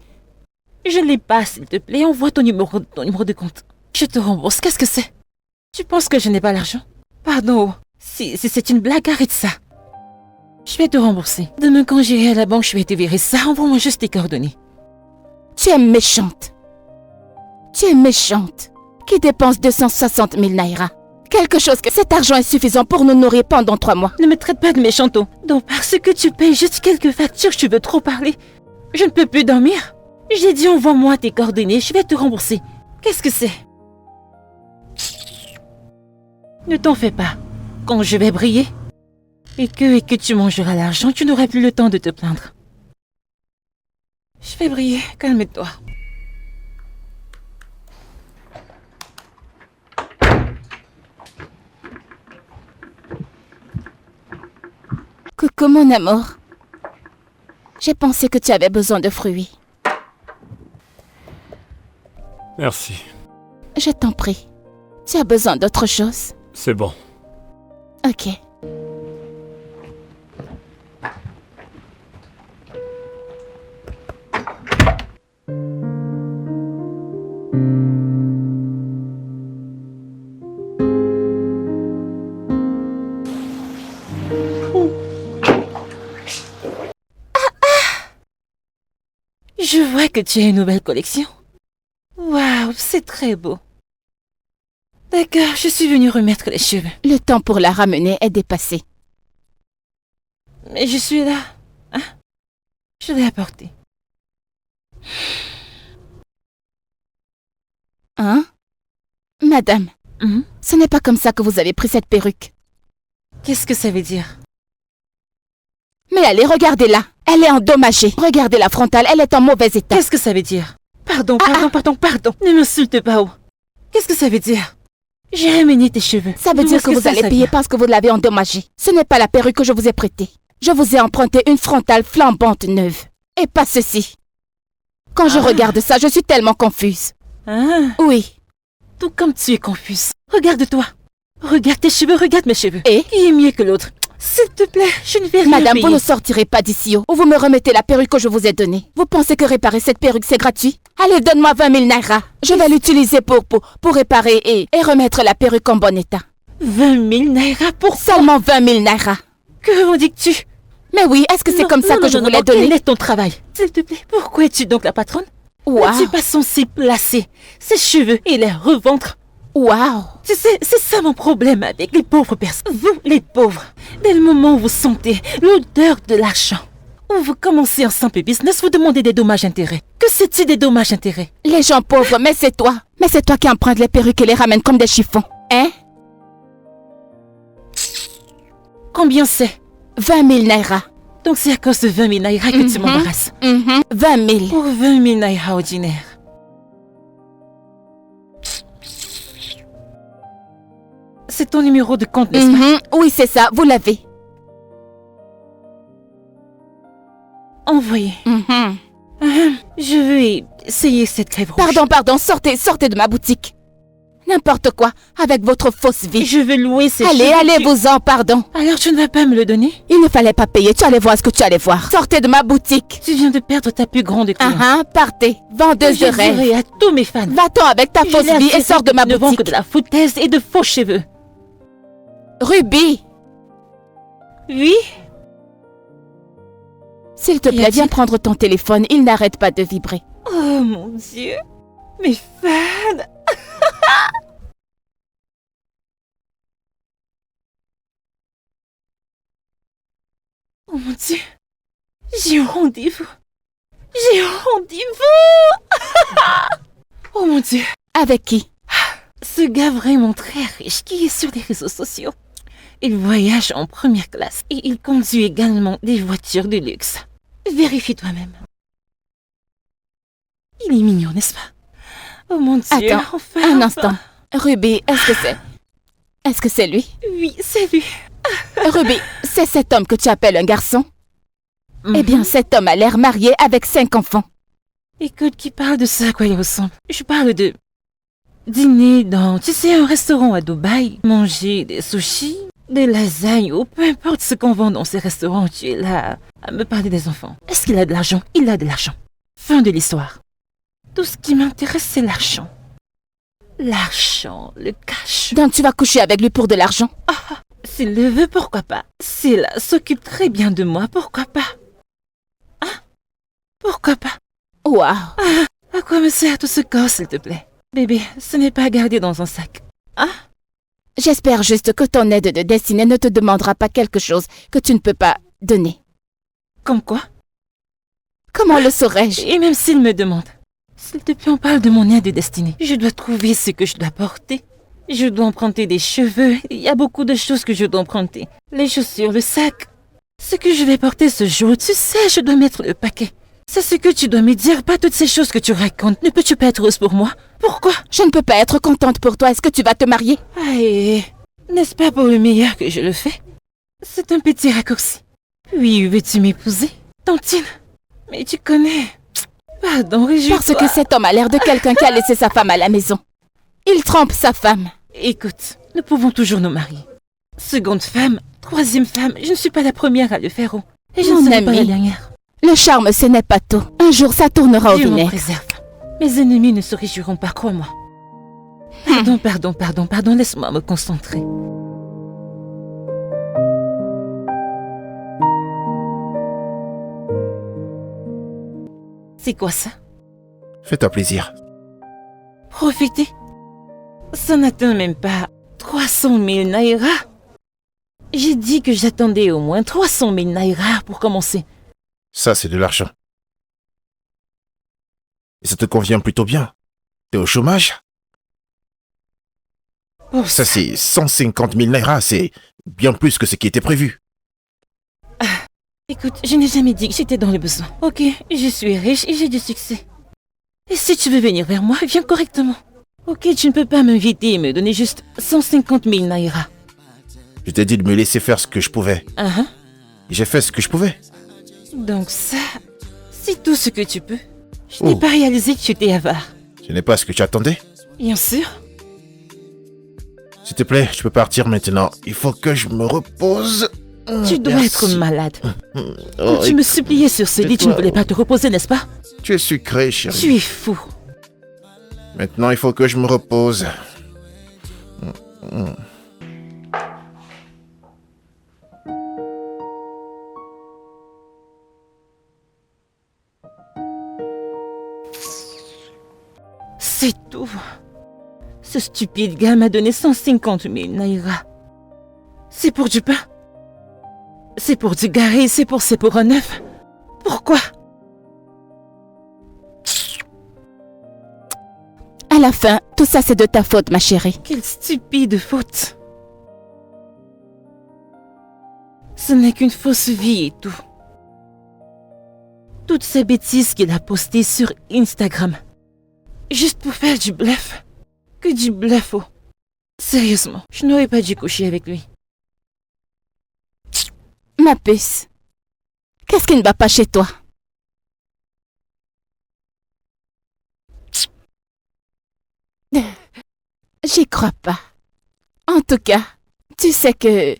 Je ne l'ai pas, s'il te plaît. Envoie ton numéro de compte. Je te rembourse. Qu'est-ce que c'est? Tu penses que je n'ai pas l'argent? Pardon. Si c'est une blague, arrête ça. Je vais te rembourser. Demain, quand j'irai à la banque, je vais te virer ça. Envoie-moi juste tes coordonnées. Tu es méchante. Qui dépense 260 000 naira. Quelque chose que cet argent est suffisant pour nous nourrir pendant 3 mois. Ne me traite pas de méchante. Donc parce que tu payes juste quelques factures, tu veux trop parler. Je ne peux plus dormir. J'ai dit envoie-moi tes coordonnées, je vais te rembourser. Qu'est-ce que c'est? Ne t'en fais pas. Quand je vais briller et que tu mangeras l'argent, tu n'auras plus le temps de te plaindre. Je vais briller, calme-toi. Coucou mon amour. J'ai pensé que tu avais besoin de fruits. Merci. Je t'en prie. Tu as besoin d'autre chose? C'est bon. Ok. Je vois que tu as une nouvelle collection. Waouh, c'est très beau. D'accord, je suis venue remettre les cheveux. Le temps pour la ramener est dépassé. Mais je suis là. Hein? Je l'ai apporté. Hein? Madame, ce n'est pas comme ça que vous avez pris cette perruque. Qu'est-ce que ça veut dire? Mais allez, regardez-la. Elle est endommagée. Regardez la frontale, elle est en mauvais état. Qu'est-ce que ça veut dire? Pardon. Ne m'insulte pas. Qu'est-ce que ça veut dire? J'ai ramené tes cheveux. Ça veut dire que vous allez payer parce que vous l'avez endommagée. Ce n'est pas la perruque que je vous ai prêtée. Je vous ai emprunté une frontale flambante neuve. Et pas ceci. Quand je regarde ça, je suis tellement confuse. Oui. Tout comme tu es confuse. Regarde-toi. Regarde tes cheveux, regarde mes cheveux. Et? Qui est mieux que l'autre? S'il te plaît, je ne vais rien Madame, payer. vous ne sortirez pas d'ici ou vous me remettez la perruque que je vous ai donnée. Vous pensez que réparer cette perruque, c'est gratuit? Allez, donne-moi 20 000 naira. Je vais l'utiliser pour réparer et remettre la perruque en bon état. 20 000 naira pour Seulement 20 000 naira. Que revendiques-tu? Mais oui, est-ce que c'est comme ça que je vous l'ai donné? Quel est ton travail? S'il te plaît, pourquoi es-tu donc la patronne? Waouh. Tu n'es pas censée placer ses cheveux et les revendre. Waouh. Tu sais, c'est ça mon problème avec les pauvres personnes. Vous, les pauvres, dès le moment où vous sentez l'odeur de l'argent, où vous commencez un simple business, vous demandez des dommages-intérêts. Que c'est-il des dommages-intérêts? Les gens pauvres, mais c'est toi. Mais c'est toi qui empruntes les perruques et les ramènes comme des chiffons. Hein? Combien c'est? 20 000 naira. Donc c'est à cause de 20 000 naira que tu m'embarrasses. 20 000. Pour 20 000 naira ordinaires. C'est ton numéro de compte, n'est-ce pas? Oui, c'est ça, vous l'avez. Envoyez. Je veux essayer cette crève rouge. Pardon, sortez de ma boutique. N'importe quoi, avec votre fausse vie. Je veux louer ces Allez, cheveux. allez-vous-en, pardon. Alors tu ne vas pas me le donner? Il ne fallait pas payer, tu allais voir ce que tu allais voir. Sortez de ma boutique. Tu viens de perdre ta plus grande cliente. Partez, vendeuse de Je rêve. dirai à tous mes fans. Va-t'en avec ta fausse vie et sors de ma Ne vends que boutique. de la foutaise et de faux cheveux. Ruby, Oui? s'il te plaît, viens prendre ton téléphone, il n'arrête pas de vibrer. Oh mon Dieu. Mes fans. Oh mon Dieu. J'ai un rendez-vous. Oh mon Dieu. Avec qui? Ce gars vraiment très riche qui est sur les réseaux sociaux. Il voyage en première classe et il conduit également des voitures de luxe. Vérifie toi-même. Il est mignon, n'est-ce pas? Oh mon Dieu. Attends, enfin, un enfin. instant. Ruby, est-ce que c'est lui? Oui, c'est lui. Ruby, c'est cet homme que tu appelles un garçon? Eh bien, cet homme a l'air marié avec 5 enfants. Écoute, qui parle de ça à quoi il ressemble? Je parle de dîner dans, tu sais, un restaurant à Dubaï, manger des sushis, des lasagnes ou peu importe ce qu'on vend dans ces restaurants. Tu es là à me parler des enfants. Est-ce qu'il a de l'argent? Il a de l'argent. Fin de l'histoire. Tout ce qui m'intéresse, c'est l'argent. L'argent, le cash. Donc tu vas coucher avec lui pour de l'argent? S'il le veut, pourquoi pas? S'il s'occupe très bien de moi, pourquoi pas? Hein? Pourquoi pas? Waouh. À quoi me sert tout ce corps, s'il te plaît? Bébé, ce n'est pas à garder dans un sac. Hein? J'espère juste que ton aide de destinée ne te demandera pas quelque chose que tu ne peux pas donner. Comme quoi? Comment le saurais-je? Et même s'il me demande, s'il te plaît, on parle de mon aide de destinée. Je dois trouver ce que je dois porter. Je dois emprunter des cheveux. Il y a beaucoup de choses que je dois emprunter. Les chaussures, le sac. Ce que je vais porter ce jour, tu sais, je dois mettre le paquet. C'est ce que tu dois me dire, pas toutes ces choses que tu racontes. Ne peux-tu pas être heureuse pour moi? Pourquoi? Je ne peux pas être contente pour toi. Est-ce que tu vas te marier? Aïe, n'est-ce pas pour le meilleur que je le fais? C'est un petit raccourci. Oui, veux-tu m'épouser? Tantine, mais tu connais... Pardon, réjouis-toi. Parce que cet homme a l'air de quelqu'un qui a laissé sa femme à la maison. Il trompe sa femme. Écoute, nous pouvons toujours nous marier. Seconde femme, troisième femme, je ne suis pas la première à le faire. Oh. Et je Mon ne serai pas ami. la dernière. Le charme, ce n'est pas tout. Un jour, ça tournera au Dieu m'en vinaigre. préserve. Mes ennemis ne se réjouiront pas, crois-moi. Pardon, laisse-moi me concentrer. C'est quoi ça? Fais-toi plaisir. Profiter? Ça n'atteint même pas 300 000 naira. J'ai dit que j'attendais au moins 300 000 naira pour commencer. Ça, c'est de l'argent. Et ça te convient plutôt bien. T'es au chômage? Pour Ça, c'est 150 000 naira. C'est bien plus que ce qui était prévu. Écoute, je n'ai jamais dit que j'étais dans le besoin. Ok, je suis riche et j'ai du succès. Et si tu veux venir vers moi, viens correctement. Ok, tu ne peux pas m'inviter et me donner juste 150 000 naira. Je t'ai dit de me laisser faire ce que je pouvais. Hein? Et j'ai fait ce que je pouvais. Donc ça, c'est tout ce que tu peux. Je n'ai Oh. pas réalisé que tu étais avare. Ce n'est pas ce que tu attendais. Bien sûr. S'il te plaît, je peux partir maintenant. Il faut que je me repose. Tu dois être malade. Oh, Quand tu me suppliais sur ce lit, tu ne voulais pas te reposer, n'est-ce pas? Tu es sucré, chérie. Tu es fou. Maintenant, il faut que je me repose. C'est tout. Ce stupide gars m'a donné 150 000 naira. C'est pour du pain. C'est pour du garé, c'est pour ses pots neufs. Pourquoi? À la fin, tout ça, c'est de ta faute, ma chérie. Quelle stupide faute. Ce n'est qu'une fausse vie et tout. Toutes ces bêtises qu'il a postées sur Instagram. Juste pour faire du bluff. Que du bluff, oh. Sérieusement, je n'aurais pas dû coucher avec lui. Ma puce. Qu'est-ce qui ne va pas chez toi? J'y crois pas. En tout cas, tu sais que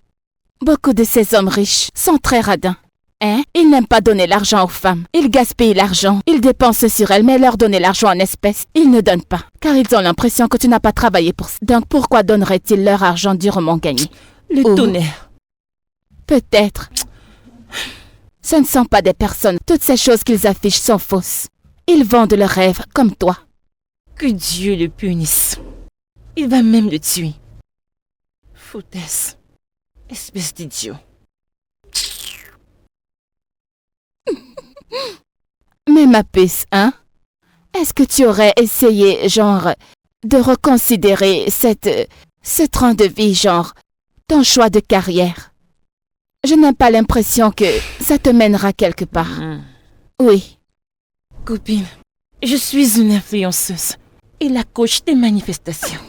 beaucoup de ces hommes riches sont très radins. Hein? Ils n'aiment pas donner l'argent aux femmes. Ils gaspillent l'argent. Ils dépensent sur elles, mais leur donner l'argent en espèces, ils ne donnent pas. Car ils ont l'impression que tu n'as pas travaillé pour ça. Donc pourquoi donneraient-ils leur argent durement gagné? Le Oh. tonnerre. Peut-être. Ce ne sont pas des personnes. Toutes ces choses qu'ils affichent sont fausses. Ils vendent leurs rêves comme toi. Que Dieu le punisse. Il va même le tuer. Foutaise. Espèce d'idiot. Mais ma puce, hein? Est-ce que tu aurais essayé, genre, de reconsidérer ce train de vie, genre, ton choix de carrière? Je n'ai pas l'impression que ça te mènera quelque part. Oui. Copine, je suis une influenceuse et la coach des manifestations.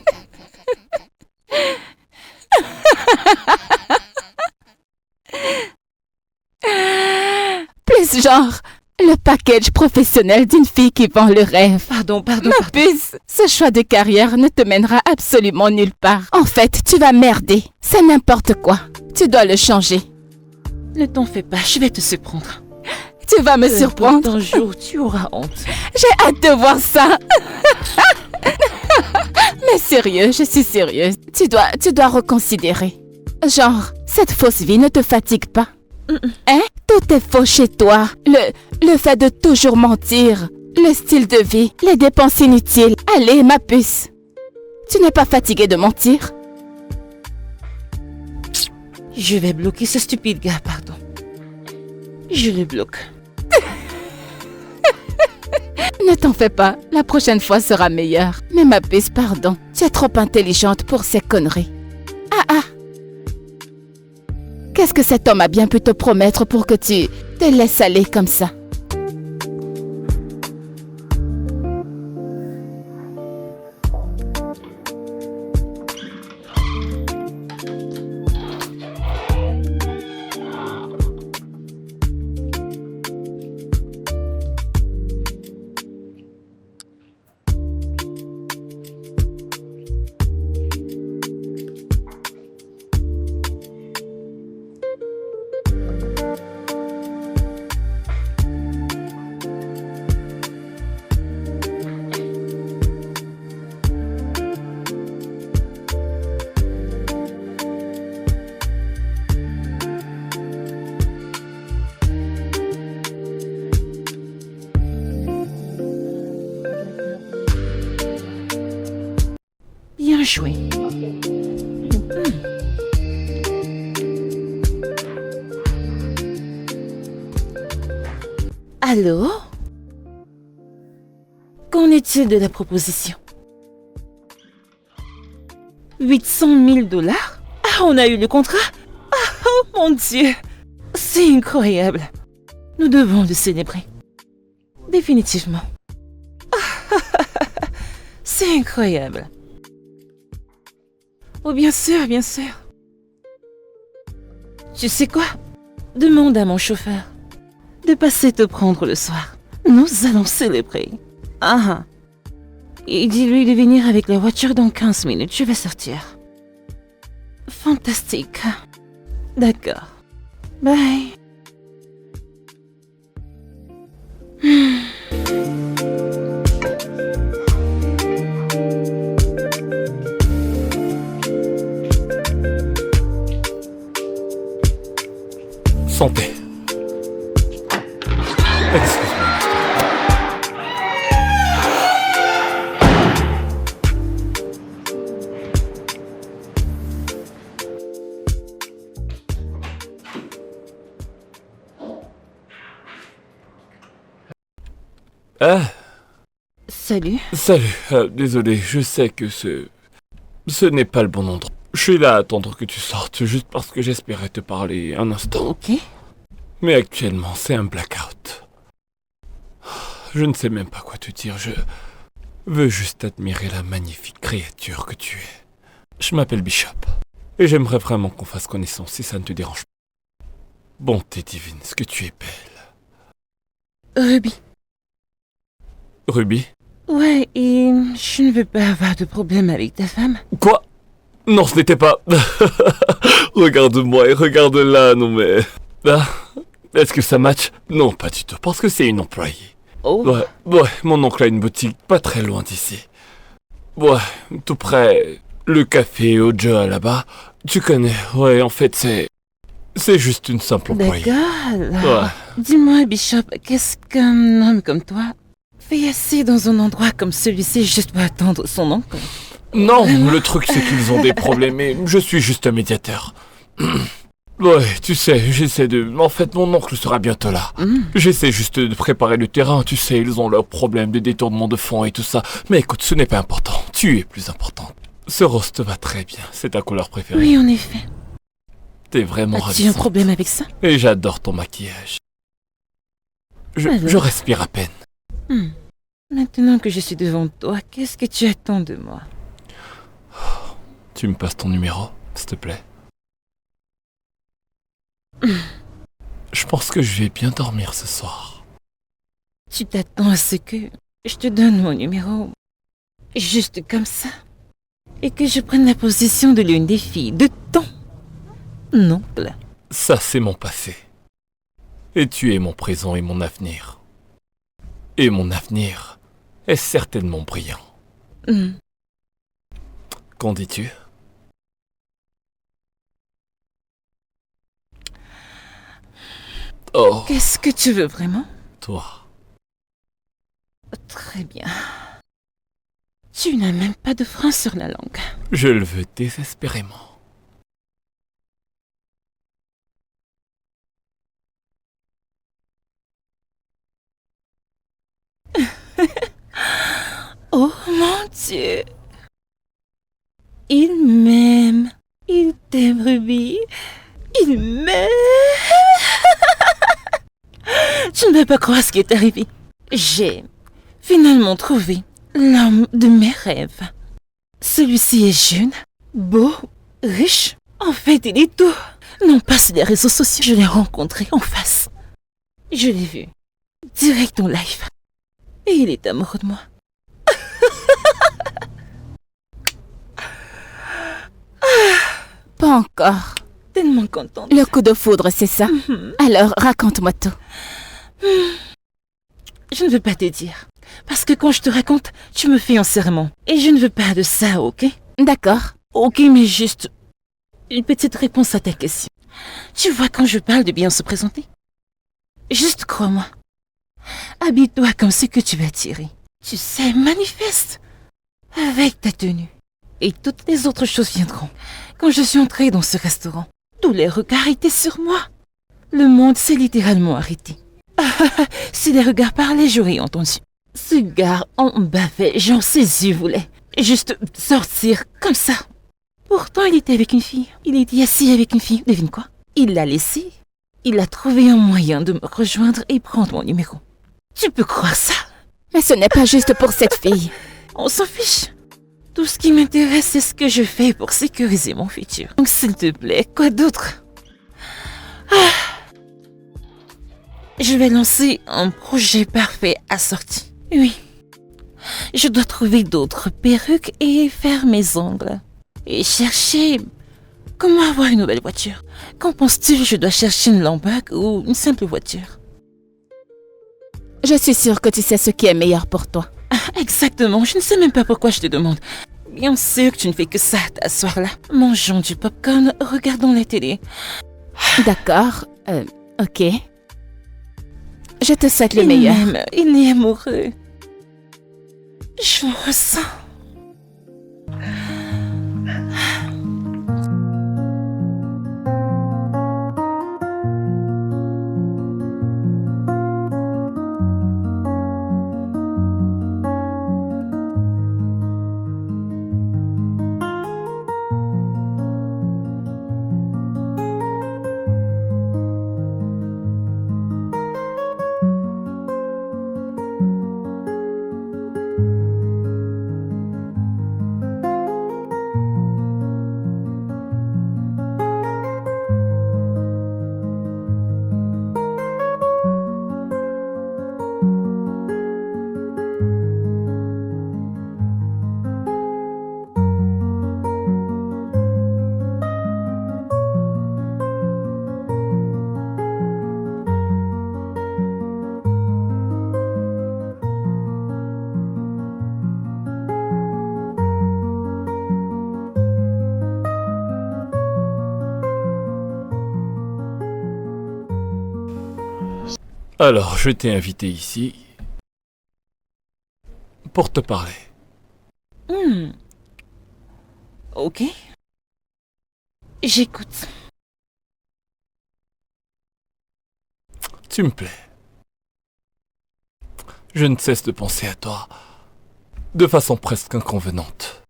Plus genre, le package professionnel d'une fille qui vend le rêve. Pardon. Ma puce, ce choix de carrière ne te mènera absolument nulle part. En fait, tu vas merder. C'est n'importe quoi. Tu dois le changer. Ne t'en fais pas, je vais te surprendre. Tu vas me surprendre. Un jour, tu auras honte. J'ai hâte de voir ça. Mais sérieux, je suis sérieuse. Tu dois reconsidérer. Genre, cette fausse vie ne te fatigue pas. Hein? Tout est faux chez toi. Le fait de toujours mentir. Le style de vie. Les dépenses inutiles. Allez, ma puce. Tu n'es pas fatiguée de mentir? Je vais bloquer ce stupide gars, pardon. Je le bloque. Ne t'en fais pas. La prochaine fois sera meilleure. Mais ma puce, pardon. Tu es trop intelligente pour ces conneries. Ah. Qu'est-ce que cet homme a bien pu te promettre pour que tu te laisses aller comme ça? Bien joué. Allô? Qu'en est-il de la proposition? 800 000 dollars? Ah, on a eu le contrat? Ah, oh mon Dieu! C'est incroyable. Nous devons le célébrer. Définitivement. C'est incroyable. Oh, bien sûr, bien sûr. Tu sais quoi? Demande à mon chauffeur de passer te prendre le soir. Nous allons célébrer. Ah. Et dis-lui de venir avec la voiture dans 15 minutes. Je vais sortir. Fantastique. D'accord. Bye. Santé. Excuse-moi. Ah, Salut. salut. Désolé, je sais que ce n'est pas le bon endroit. Je suis là à attendre que tu sortes, juste parce que j'espérais te parler un instant. Ok. Mais actuellement, c'est un blackout. Je ne sais même pas quoi te dire, je veux juste admirer la magnifique créature que tu es. Je m'appelle Bishop, et j'aimerais vraiment qu'on fasse connaissance si ça ne te dérange pas. Bonté divine, ce que tu es belle. Ruby. Ruby? Ouais, et je ne veux pas avoir de problème avec ta femme. Quoi? Non, ce n'était pas... Regarde-moi et regarde-la, non mais... Ah, est-ce que ça match? Non, pas du tout, parce que c'est une employée. Oh. Ouais, mon oncle a une boutique pas très loin d'ici. Ouais, tout près, le café Oja là-bas. Tu connais, ouais, en fait, c'est juste une simple employée. D'accord, alors, Ouais. dis-moi, Bishop, qu'est-ce qu'un homme comme toi fait assis dans un endroit comme celui-ci juste pour attendre son oncle? Non, le truc c'est qu'ils ont des problèmes et je suis juste un médiateur. Ouais, tu sais, j'essaie de... En fait, mon oncle sera bientôt là. J'essaie juste de préparer le terrain, tu sais, ils ont leurs problèmes de détournement de fonds et tout ça. Mais écoute, ce n'est pas important, tu es plus importante. Ce rose te va très bien, c'est ta couleur préférée. Oui, en effet. T'es vraiment As-tu un ravissante. problème avec ça? Et j'adore ton maquillage. Je Alors. respire à peine. Maintenant que je suis devant toi, qu'est-ce que tu attends de moi? Tu me passes ton numéro, s'il te plaît. Je pense que je vais bien dormir ce soir. Tu t'attends à ce que je te donne mon numéro juste comme ça et que je prenne la position de l'une des filles de ton oncle. Ça, c'est mon passé. Et tu es mon présent et mon avenir. Et mon avenir est certainement brillant. Hmm. Qu'en dis-tu? Oh, Qu'est-ce que tu veux vraiment? toi. Très bien. Tu n'as même pas de frein sur la langue. Je le veux désespérément. Oh mon Dieu! Il m'aime. Il t'aime, Ruby. Il m'aime. Tu ne peux pas croire ce qui est arrivé. J'ai finalement trouvé l'homme de mes rêves. Celui-ci est jeune, beau, riche. En fait, il est tout. Non pas sur les réseaux sociaux. Je l'ai rencontré en face. Je l'ai vu. Direct en live. Et il est amoureux de moi. Pas encore. Tellement contente. Le coup de foudre, c'est ça? Alors, raconte-moi tout. Je ne veux pas te dire. Parce que quand je te raconte, tu me fais un serment. Et je ne veux pas de ça, ok? D'accord. Ok, mais juste une petite réponse à ta question. Tu vois, quand je parle de bien se présenter, juste crois-moi. Habille-toi comme ce que tu vas tirer. Tu sais, manifeste avec ta tenue. Et toutes les autres choses viendront. Quand je suis entrée dans ce restaurant, tous les regards étaient sur moi. Le monde s'est littéralement arrêté. Si les regards parlaient, j'aurais entendu. Ce gars en bavait, genre ses yeux voulaient juste sortir comme ça. Pourtant, il était avec une fille. Il était assis avec une fille. Devine quoi? Il l'a laissée. Il a trouvé un moyen de me rejoindre et prendre mon numéro. Tu peux croire ça? Mais ce n'est pas juste pour cette fille. On s'en fiche. Tout ce qui m'intéresse, c'est ce que je fais pour sécuriser mon futur. Donc, s'il te plaît, quoi d'autre? Je vais lancer un projet parfait assorti. Oui. Je dois trouver d'autres perruques et faire mes ongles. Et chercher comment avoir une nouvelle voiture. Qu'en penses-tu? Je dois chercher une Lamborghini ou une simple voiture? Je suis sûre que tu sais ce qui est meilleur pour toi. Exactement, je ne sais même pas pourquoi je te demande. Bien sûr que tu ne fais que ça, t'asseoir là. Mangeons du popcorn, regardons la télé. D'accord, ok. Je te souhaite le meilleur. Même, il est amoureux. Je le ressens. Alors, je t'ai invité ici pour te parler. Ok. J'écoute. Tu me plais. Je ne cesse de penser à toi de façon presque inconvenante.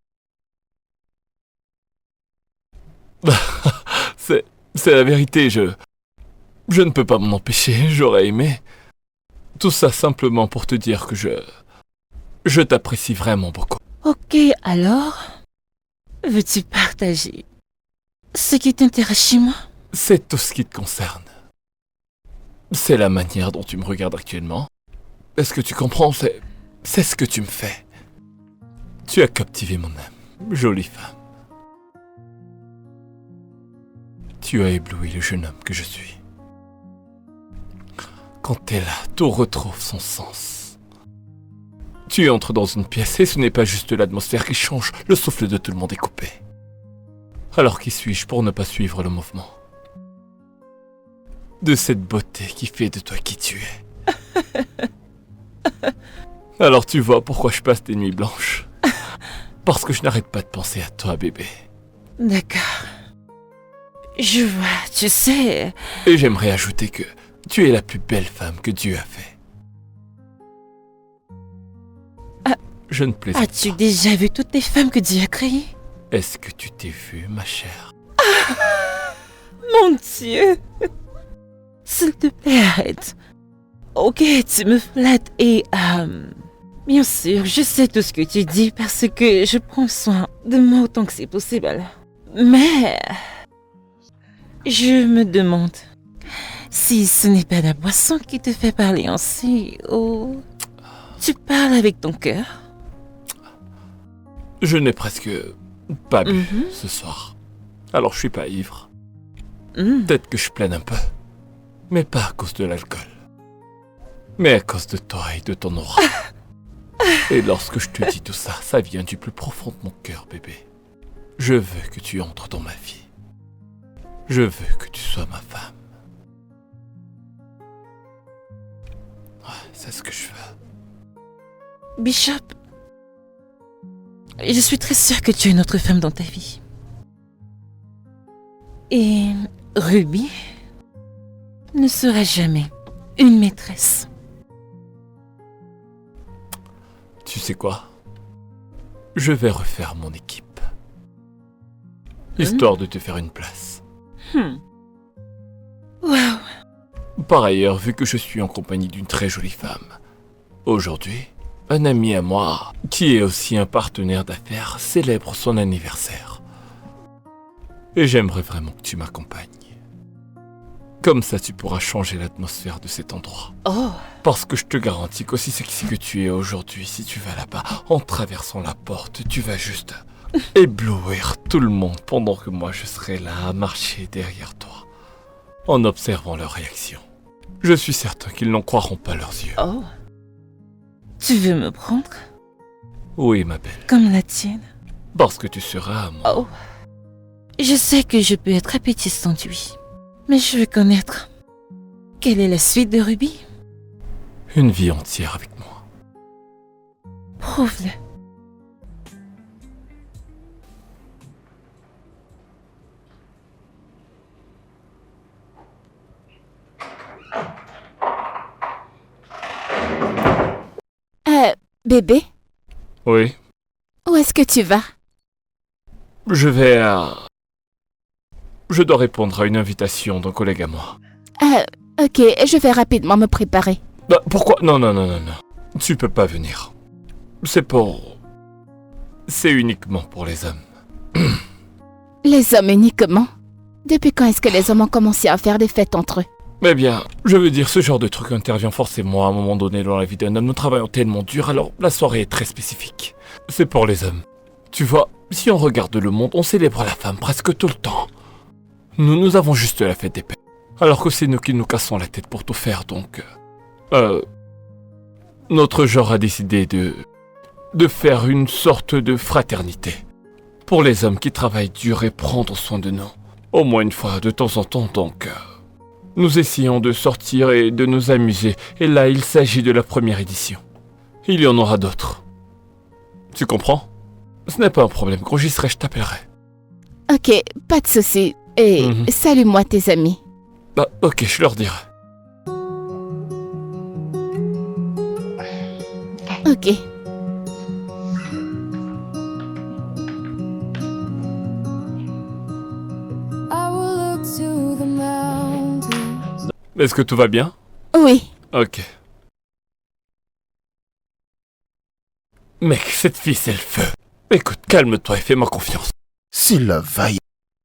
C'est la vérité, je ne peux pas m'en empêcher, j'aurais aimé. Tout ça simplement pour te dire que je t'apprécie vraiment beaucoup. Ok, alors, veux-tu partager ce qui t'intéresse chez moi? C'est tout ce qui te concerne. C'est la manière dont tu me regardes actuellement. Est-ce que tu comprends? C'est ce que tu me fais. Tu as captivé mon âme, jolie femme. Tu as ébloui le jeune homme que je suis. Quand t'es là, tout retrouve son sens. Tu entres dans une pièce et ce n'est pas juste l'atmosphère qui change, le souffle de tout le monde est coupé. Alors qui suis-je pour ne pas suivre le mouvement de cette beauté qui fait de toi qui tu es? Alors tu vois pourquoi je passe des nuits blanches. Parce que je n'arrête pas de penser à toi, bébé. D'accord. Je vois, tu sais... Et j'aimerais ajouter que tu es la plus belle femme que Dieu a fait. Je ne plaisante As-tu pas. déjà vu toutes les femmes que Dieu a créées? Est-ce que tu t'es vue, ma chère? Mon Dieu! S'il te plaît, arrête. Ok, tu me flattes et... bien sûr, je sais tout ce que tu dis parce que je prends soin de moi autant que c'est possible. Mais... je me demande si ce n'est pas la boisson qui te fait parler ainsi ou... tu parles avec ton cœur? Je n'ai presque pas bu ce soir. Alors je suis pas ivre. Peut-être que je plaine un peu. Mais pas à cause de l'alcool. Mais à cause de toi et de ton aura. Et lorsque je te dis tout ça, ça vient du plus profond de mon cœur, bébé. Je veux que tu entres dans ma vie. Je veux que tu sois ma femme. Ouais, c'est ce que je veux. Bishop, Je suis très sûre que tu as une autre femme dans ta vie. Et Ruby ne sera jamais une maîtresse. Tu sais quoi? Je vais refaire mon équipe. Histoire de te faire une place. Waouh. Par ailleurs, vu que je suis en compagnie d'une très jolie femme, aujourd'hui, un ami à moi, qui est aussi un partenaire d'affaires, célèbre son anniversaire. Et j'aimerais vraiment que tu m'accompagnes. Comme ça, tu pourras changer l'atmosphère de cet endroit. Oh. Parce que je te garantis qu'aussi sexy que tu es aujourd'hui, si tu vas là-bas, en traversant la porte, tu vas juste éblouir tout le monde pendant que moi je serai là à marcher derrière toi, en observant leurs réactions. Je suis certain qu'ils n'en croiront pas leurs yeux. Oh. Tu veux me prendre Oui, ma belle, comme la tienne? parce que tu seras à moi. Oh. Je sais que je peux être appétissante, oui. Mais je veux connaître. Quelle est la suite de Ruby? Une vie entière avec moi. Prouve-le. Bébé, Oui, où est-ce que tu vas? je vais à... Je dois répondre à une invitation d'un collègue à moi. Ok, je vais rapidement me préparer. Bah, pourquoi? Non. Tu peux pas venir. C'est uniquement pour les hommes. Les hommes uniquement? Depuis quand est-ce que les hommes ont commencé à faire des fêtes entre eux? Eh bien, je veux dire, ce genre de truc intervient forcément à un moment donné dans la vie d'un homme. Nous travaillons tellement dur, alors la soirée est très spécifique. C'est pour les hommes. Tu vois, si on regarde le monde, on célèbre la femme presque tout le temps. Nous avons juste la fête des pères. Alors que c'est nous qui nous cassons la tête pour tout faire, donc... Notre genre a décidé de faire une sorte de fraternité. Pour les hommes qui travaillent dur et prendre soin de nous. Au moins une fois de temps en temps, donc... Nous essayons de sortir et de nous amuser, et là il s'agit de la première édition. Il y en aura d'autres. Tu comprends? Ce n'est pas un problème, quand j'y serai, je t'appellerai. Ok, pas de souci. Et salue-moi tes amis. Bah, ok, je leur dirai. Ok. Est-ce que tout va bien? Oui. Ok. Mec, cette fille, c'est le feu. Écoute, calme-toi et fais-moi confiance. C'est la vibe.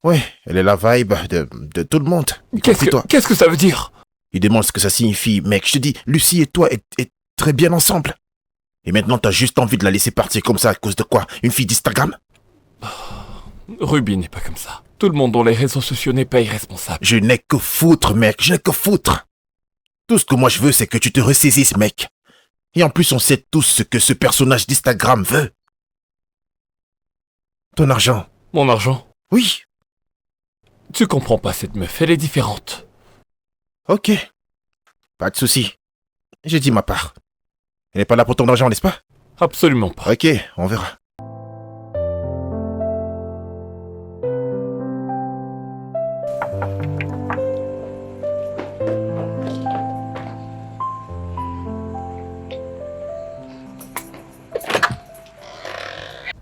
Ouais, elle est la vibe de tout le monde. Qu'est-ce que ça veut dire? Il demande ce que ça signifie, mec. Je te dis, Lucie et toi êtes très bien ensemble. Et maintenant, t'as juste envie de la laisser partir comme ça à cause de quoi? Une fille d'Instagram? Ruby n'est pas comme ça. Tout le monde dans les réseaux sociaux n'est pas irresponsable. Je n'ai que foutre, mec. Je n'ai que foutre. Tout ce que moi je veux, c'est que tu te ressaisisses, mec. Et en plus, on sait tous ce que ce personnage d'Instagram veut. Ton argent. Mon argent? Oui. Tu comprends pas cette meuf, elle est différente. Ok. Pas de souci. J'ai dit ma part. Elle n'est pas là pour ton argent, n'est-ce pas? Absolument pas. Ok, on verra.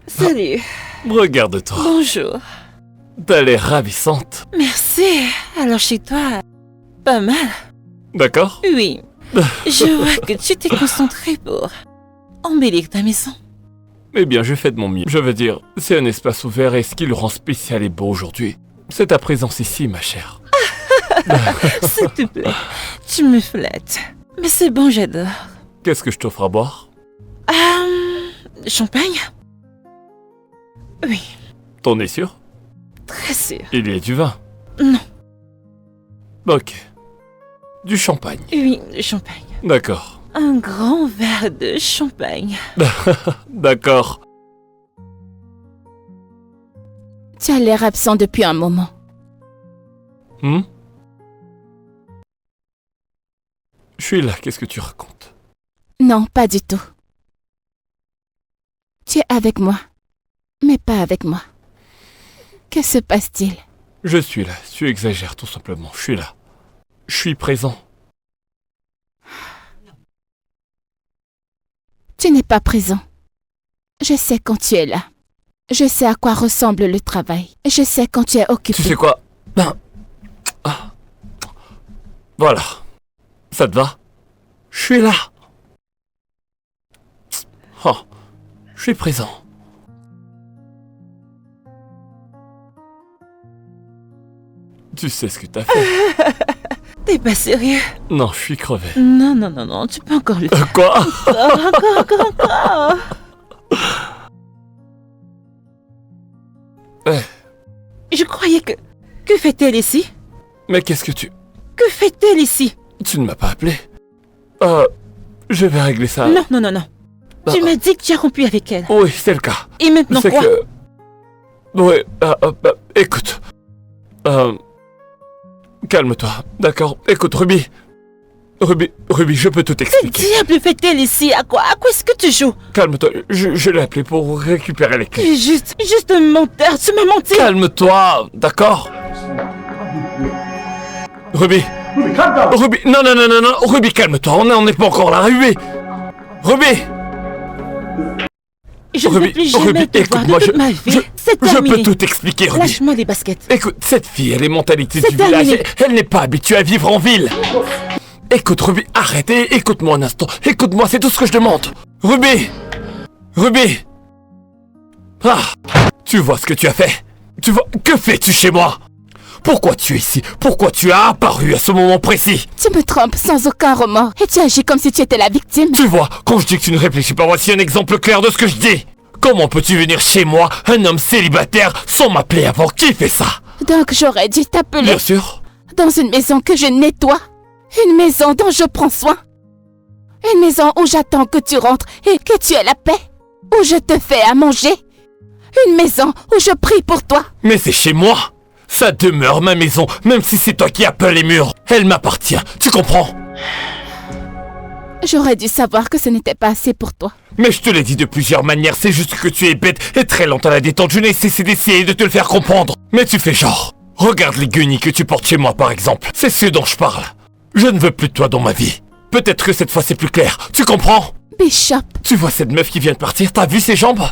Salut. Regarde-toi. Bonjour. T'as l'air ravissante. Merci. Alors chez toi, pas mal. D'accord? Oui. Je vois que tu t'es concentré pour embellir ta maison. Eh bien, je fais de mon mieux. Je veux dire, c'est un espace ouvert et ce qui le rend spécial et beau aujourd'hui, c'est ta présence ici, ma chère. S'il te plaît, tu me flattes. Mais c'est bon, j'adore. Qu'est-ce que je t'offre à boire? Champagne? Oui, T'en es sûr? très sûr. Il y a du vin? Non. Ok. Du champagne. Oui, champagne. D'accord. Un grand verre de champagne. D'accord. Tu as l'air absent depuis un moment. Je suis là, qu'est-ce que tu racontes? Non, pas du tout. Tu es avec moi. Mais pas avec moi. Que se passe-t-il? Je suis là, tu exagères tout simplement, je suis là. Je suis présent. Tu n'es pas présent. Je sais quand tu es là. Je sais à quoi ressemble le travail. Je sais quand tu es occupé. Tu sais quoi? Voilà. Ça te va? Je suis là. Oh, je suis présent. Tu sais ce que t'as fait? T'es pas sérieux? Non, je suis crevé. Non, tu peux encore le faire. Quoi? Encore. Je croyais que... Que fait-elle ici? Mais qu'est-ce que tu... Que fait-elle ici? Tu ne m'as pas appelé? Je vais régler ça. Non. Tu m'as dit que tu as rompu avec elle. Oui, c'est le cas. Et maintenant C'est quoi? que... Oui, écoute. Calme-toi, d'accord? Écoute, Ruby, je peux tout Que expliquer. diable fait-elle ici? À quoi est-ce que tu joues? Calme-toi, je l'ai appelé pour récupérer les Tu clés. es juste un menteur, tu m'as menti. Calme-toi, d'accord? Ruby, non, Ruby, calme-toi, on n'est pas encore là, Ruby! Je ne veux plus jamais te voir de écoute-moi, toute ma vie. C'est je terminé. peux tout expliquer, Ruby. Lâche-moi les baskets. Écoute, cette fille, elle est mentalité C'est du village, terminé. elle n'est pas habituée à vivre en ville. Écoute, Ruby, arrête et écoute-moi un instant. Écoute-moi, c'est tout ce que je demande. Ruby! Ah, tu vois ce que tu as fait? Tu vois, que fais-tu chez moi? Pourquoi tu es ici? Pourquoi tu as apparu à ce moment précis? Tu me trompes sans aucun remords et tu agis comme si tu étais la victime. Tu vois, quand je dis que tu ne réfléchis pas, voici un exemple clair de ce que je dis. Comment peux-tu venir chez moi, un homme célibataire, sans m'appeler avant? Qui fait ça? Donc j'aurais dû t'appeler Bien sûr. dans une maison que je nettoie. Une maison dont je prends soin. Une maison où j'attends que tu rentres et que tu aies la paix. Où je te fais à manger. Une maison où je prie pour toi. Mais c'est chez moi. Ça demeure ma maison, même si c'est toi qui appelles les murs. Elle m'appartient, tu comprends? J'aurais dû savoir que ce n'était pas assez pour toi. Mais je te l'ai dit de plusieurs manières, c'est juste que tu es bête et très lente à la détente. Je n'ai cessé d'essayer de te le faire comprendre. Mais tu fais genre. Regarde les guenilles que tu portes chez moi par exemple. C'est ce dont je parle. Je ne veux plus de toi dans ma vie. Peut-être que cette fois c'est plus clair. Tu comprends? Bishop, Tu vois cette meuf qui vient de partir? T'as vu ses jambes?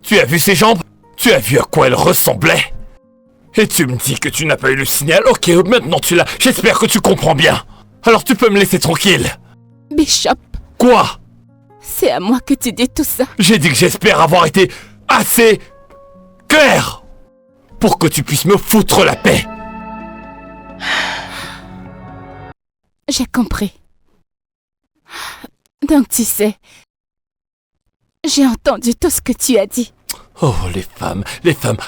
Tu as vu ses jambes? Tu as vu à quoi elle ressemblait? Et tu me dis que tu n'as pas eu le signal? Ok, maintenant tu l'as. J'espère que tu comprends bien. Alors tu peux me laisser tranquille. Bishop, Quoi? c'est à moi que tu dis tout ça. J'ai dit que j'espère avoir été assez clair pour que tu puisses me foutre la paix. J'ai compris. Donc tu sais, j'ai entendu tout ce que tu as dit. Oh, les femmes.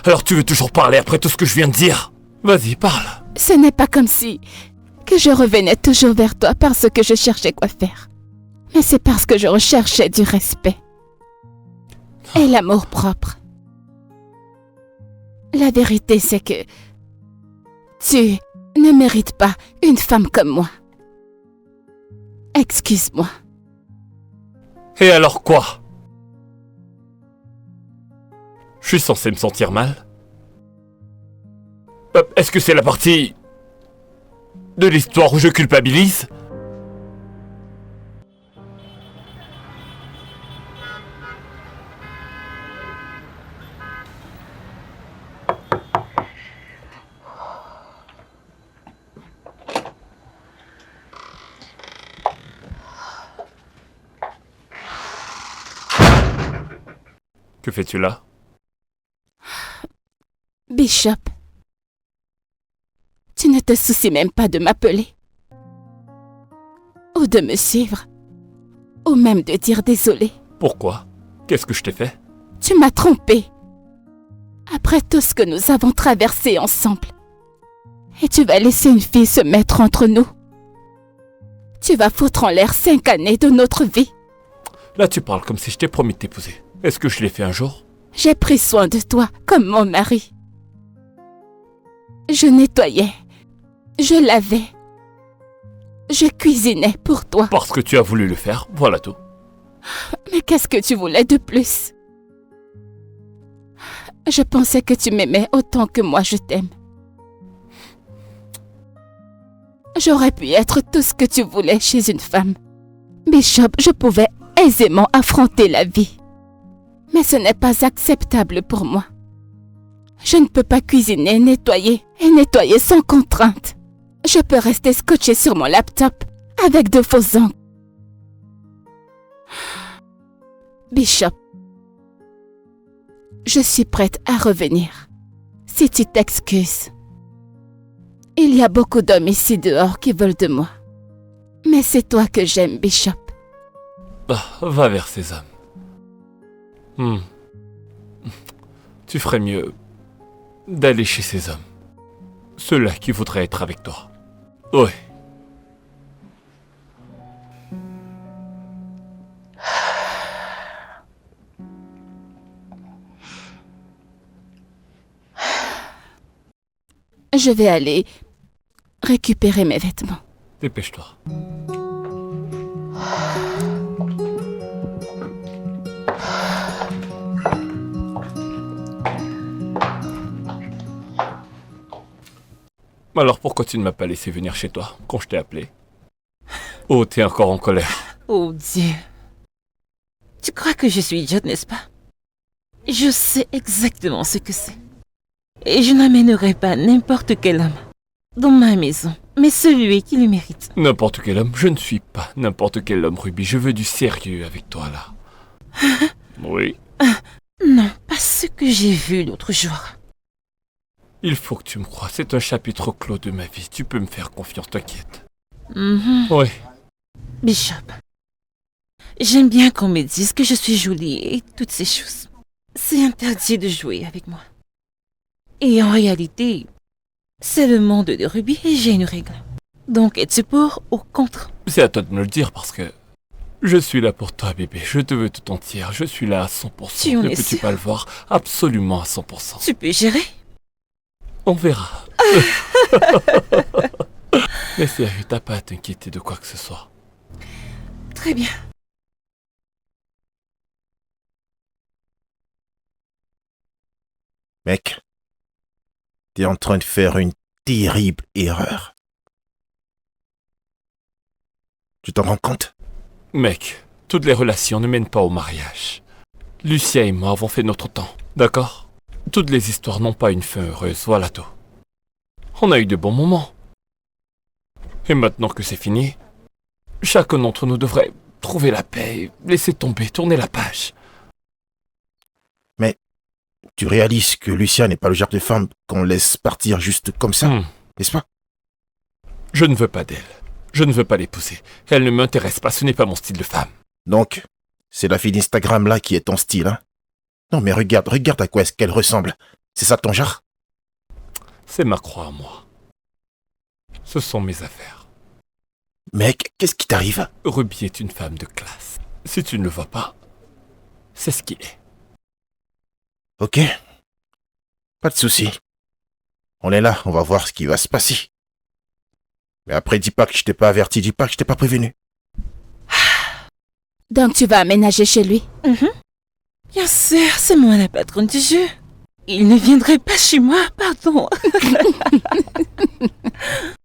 Alors tu veux toujours parler après tout ce que je viens de dire? Vas-y, parle. Ce n'est pas comme si que je revenais toujours vers toi parce que je cherchais quoi faire. Mais c'est parce que je recherchais du respect. Et l'amour propre. La vérité, c'est que tu ne mérites pas une femme comme moi. Excuse-moi. Et alors quoi? Je suis censé me sentir mal? Est-ce que c'est la partie de l'histoire où je culpabilise? Que fais-tu là? Bishop, tu ne te soucies même pas de m'appeler. Ou de me suivre. Ou même de dire désolé. Pourquoi? Qu'est-ce que je t'ai fait? Tu m'as trompé. Après tout ce que nous avons traversé ensemble. Et tu vas laisser une fille se mettre entre nous. Tu vas foutre en l'air 5 années de notre vie. Là tu parles comme si je t'ai promis de t'épouser. Est-ce que je l'ai fait un jour? J'ai pris soin de toi comme mon mari. Je nettoyais. Je lavais. Je cuisinais pour toi. Parce que tu as voulu le faire, voilà tout. Mais qu'est-ce que tu voulais de plus? Je pensais que tu m'aimais autant que moi je t'aime. J'aurais pu être tout ce que tu voulais chez une femme. Bishop, je pouvais aisément affronter la vie. Mais ce n'est pas acceptable pour moi. Je ne peux pas cuisiner, nettoyer et nettoyer sans contrainte. Je peux rester scotché sur mon laptop avec de faux ongles. Bishop, je suis prête à revenir. Si tu t'excuses. Il y a beaucoup d'hommes ici dehors qui veulent de moi. Mais c'est toi que j'aime, Bishop. Va vers ces hommes. Tu ferais mieux d'aller chez ces hommes. Ceux-là qui voudraient être avec toi. Oui. Je vais aller récupérer mes vêtements. Dépêche-toi. Alors pourquoi tu ne m'as pas laissé venir chez toi quand je t'ai appelé? Oh, t'es encore en colère. Oh Dieu. Tu crois que je suis idiote, n'est-ce pas? Je sais exactement ce que c'est. Et je n'amènerai pas n'importe quel homme dans ma maison, mais celui qui le mérite. N'importe quel homme? Je ne suis pas n'importe quel homme, Ruby. Je veux du sérieux avec toi, là. Oui. Non, pas ce que j'ai vu l'autre jour. Il faut que tu me croies. C'est un chapitre clos de ma vie. Tu peux me faire confiance, t'inquiète. Mm-hmm. Oui. Bishop, j'aime bien qu'on me dise que je suis jolie et toutes ces choses. C'est interdit de jouer avec moi. Et en réalité, c'est le monde de Ruby et j'ai une règle. Donc es-tu pour ou contre? C'est à toi de me le dire parce que je suis là pour toi, bébé. Je te veux tout entière. Je suis là à 100%. Tu en Ne es peux-tu sûr? pas le voir? Absolument à 100%. Tu peux gérer? On verra. Mais sérieux, t'as pas à t'inquiéter de quoi que ce soit. Très bien. Mec, t'es en train de faire une terrible erreur. Tu t'en rends compte? Mec, toutes les relations ne mènent pas au mariage. Lucia et moi avons fait notre temps, d'accord? Toutes les histoires n'ont pas une fin heureuse, voilà tout. On a eu de bons moments. Et maintenant que c'est fini, chacun d'entre nous devrait trouver la paix, laisser tomber, tourner la page. Mais tu réalises que Lucia n'est pas le genre de femme qu'on laisse partir juste comme ça, n'est-ce pas? Je ne veux pas d'elle. Je ne veux pas l'épouser. Elle ne m'intéresse pas, ce n'est pas mon style de femme. Donc, c'est la fille d'Instagram là qui est ton style, hein? Non mais regarde à quoi est-ce qu'elle ressemble. C'est ça ton genre? C'est ma croix à moi. Ce sont mes affaires. Mec, qu'est-ce qui t'arrive? Ruby est une femme de classe. Si tu ne le vois pas, c'est ce qu'il est. Ok. Pas de souci. On est là, on va voir ce qui va se passer. Mais après, dis pas que je t'ai pas averti, dis pas que je t'ai pas prévenu. Donc tu vas aménager chez lui? Bien sûr, c'est moi la patronne du jeu. Il ne viendrait pas chez moi, pardon.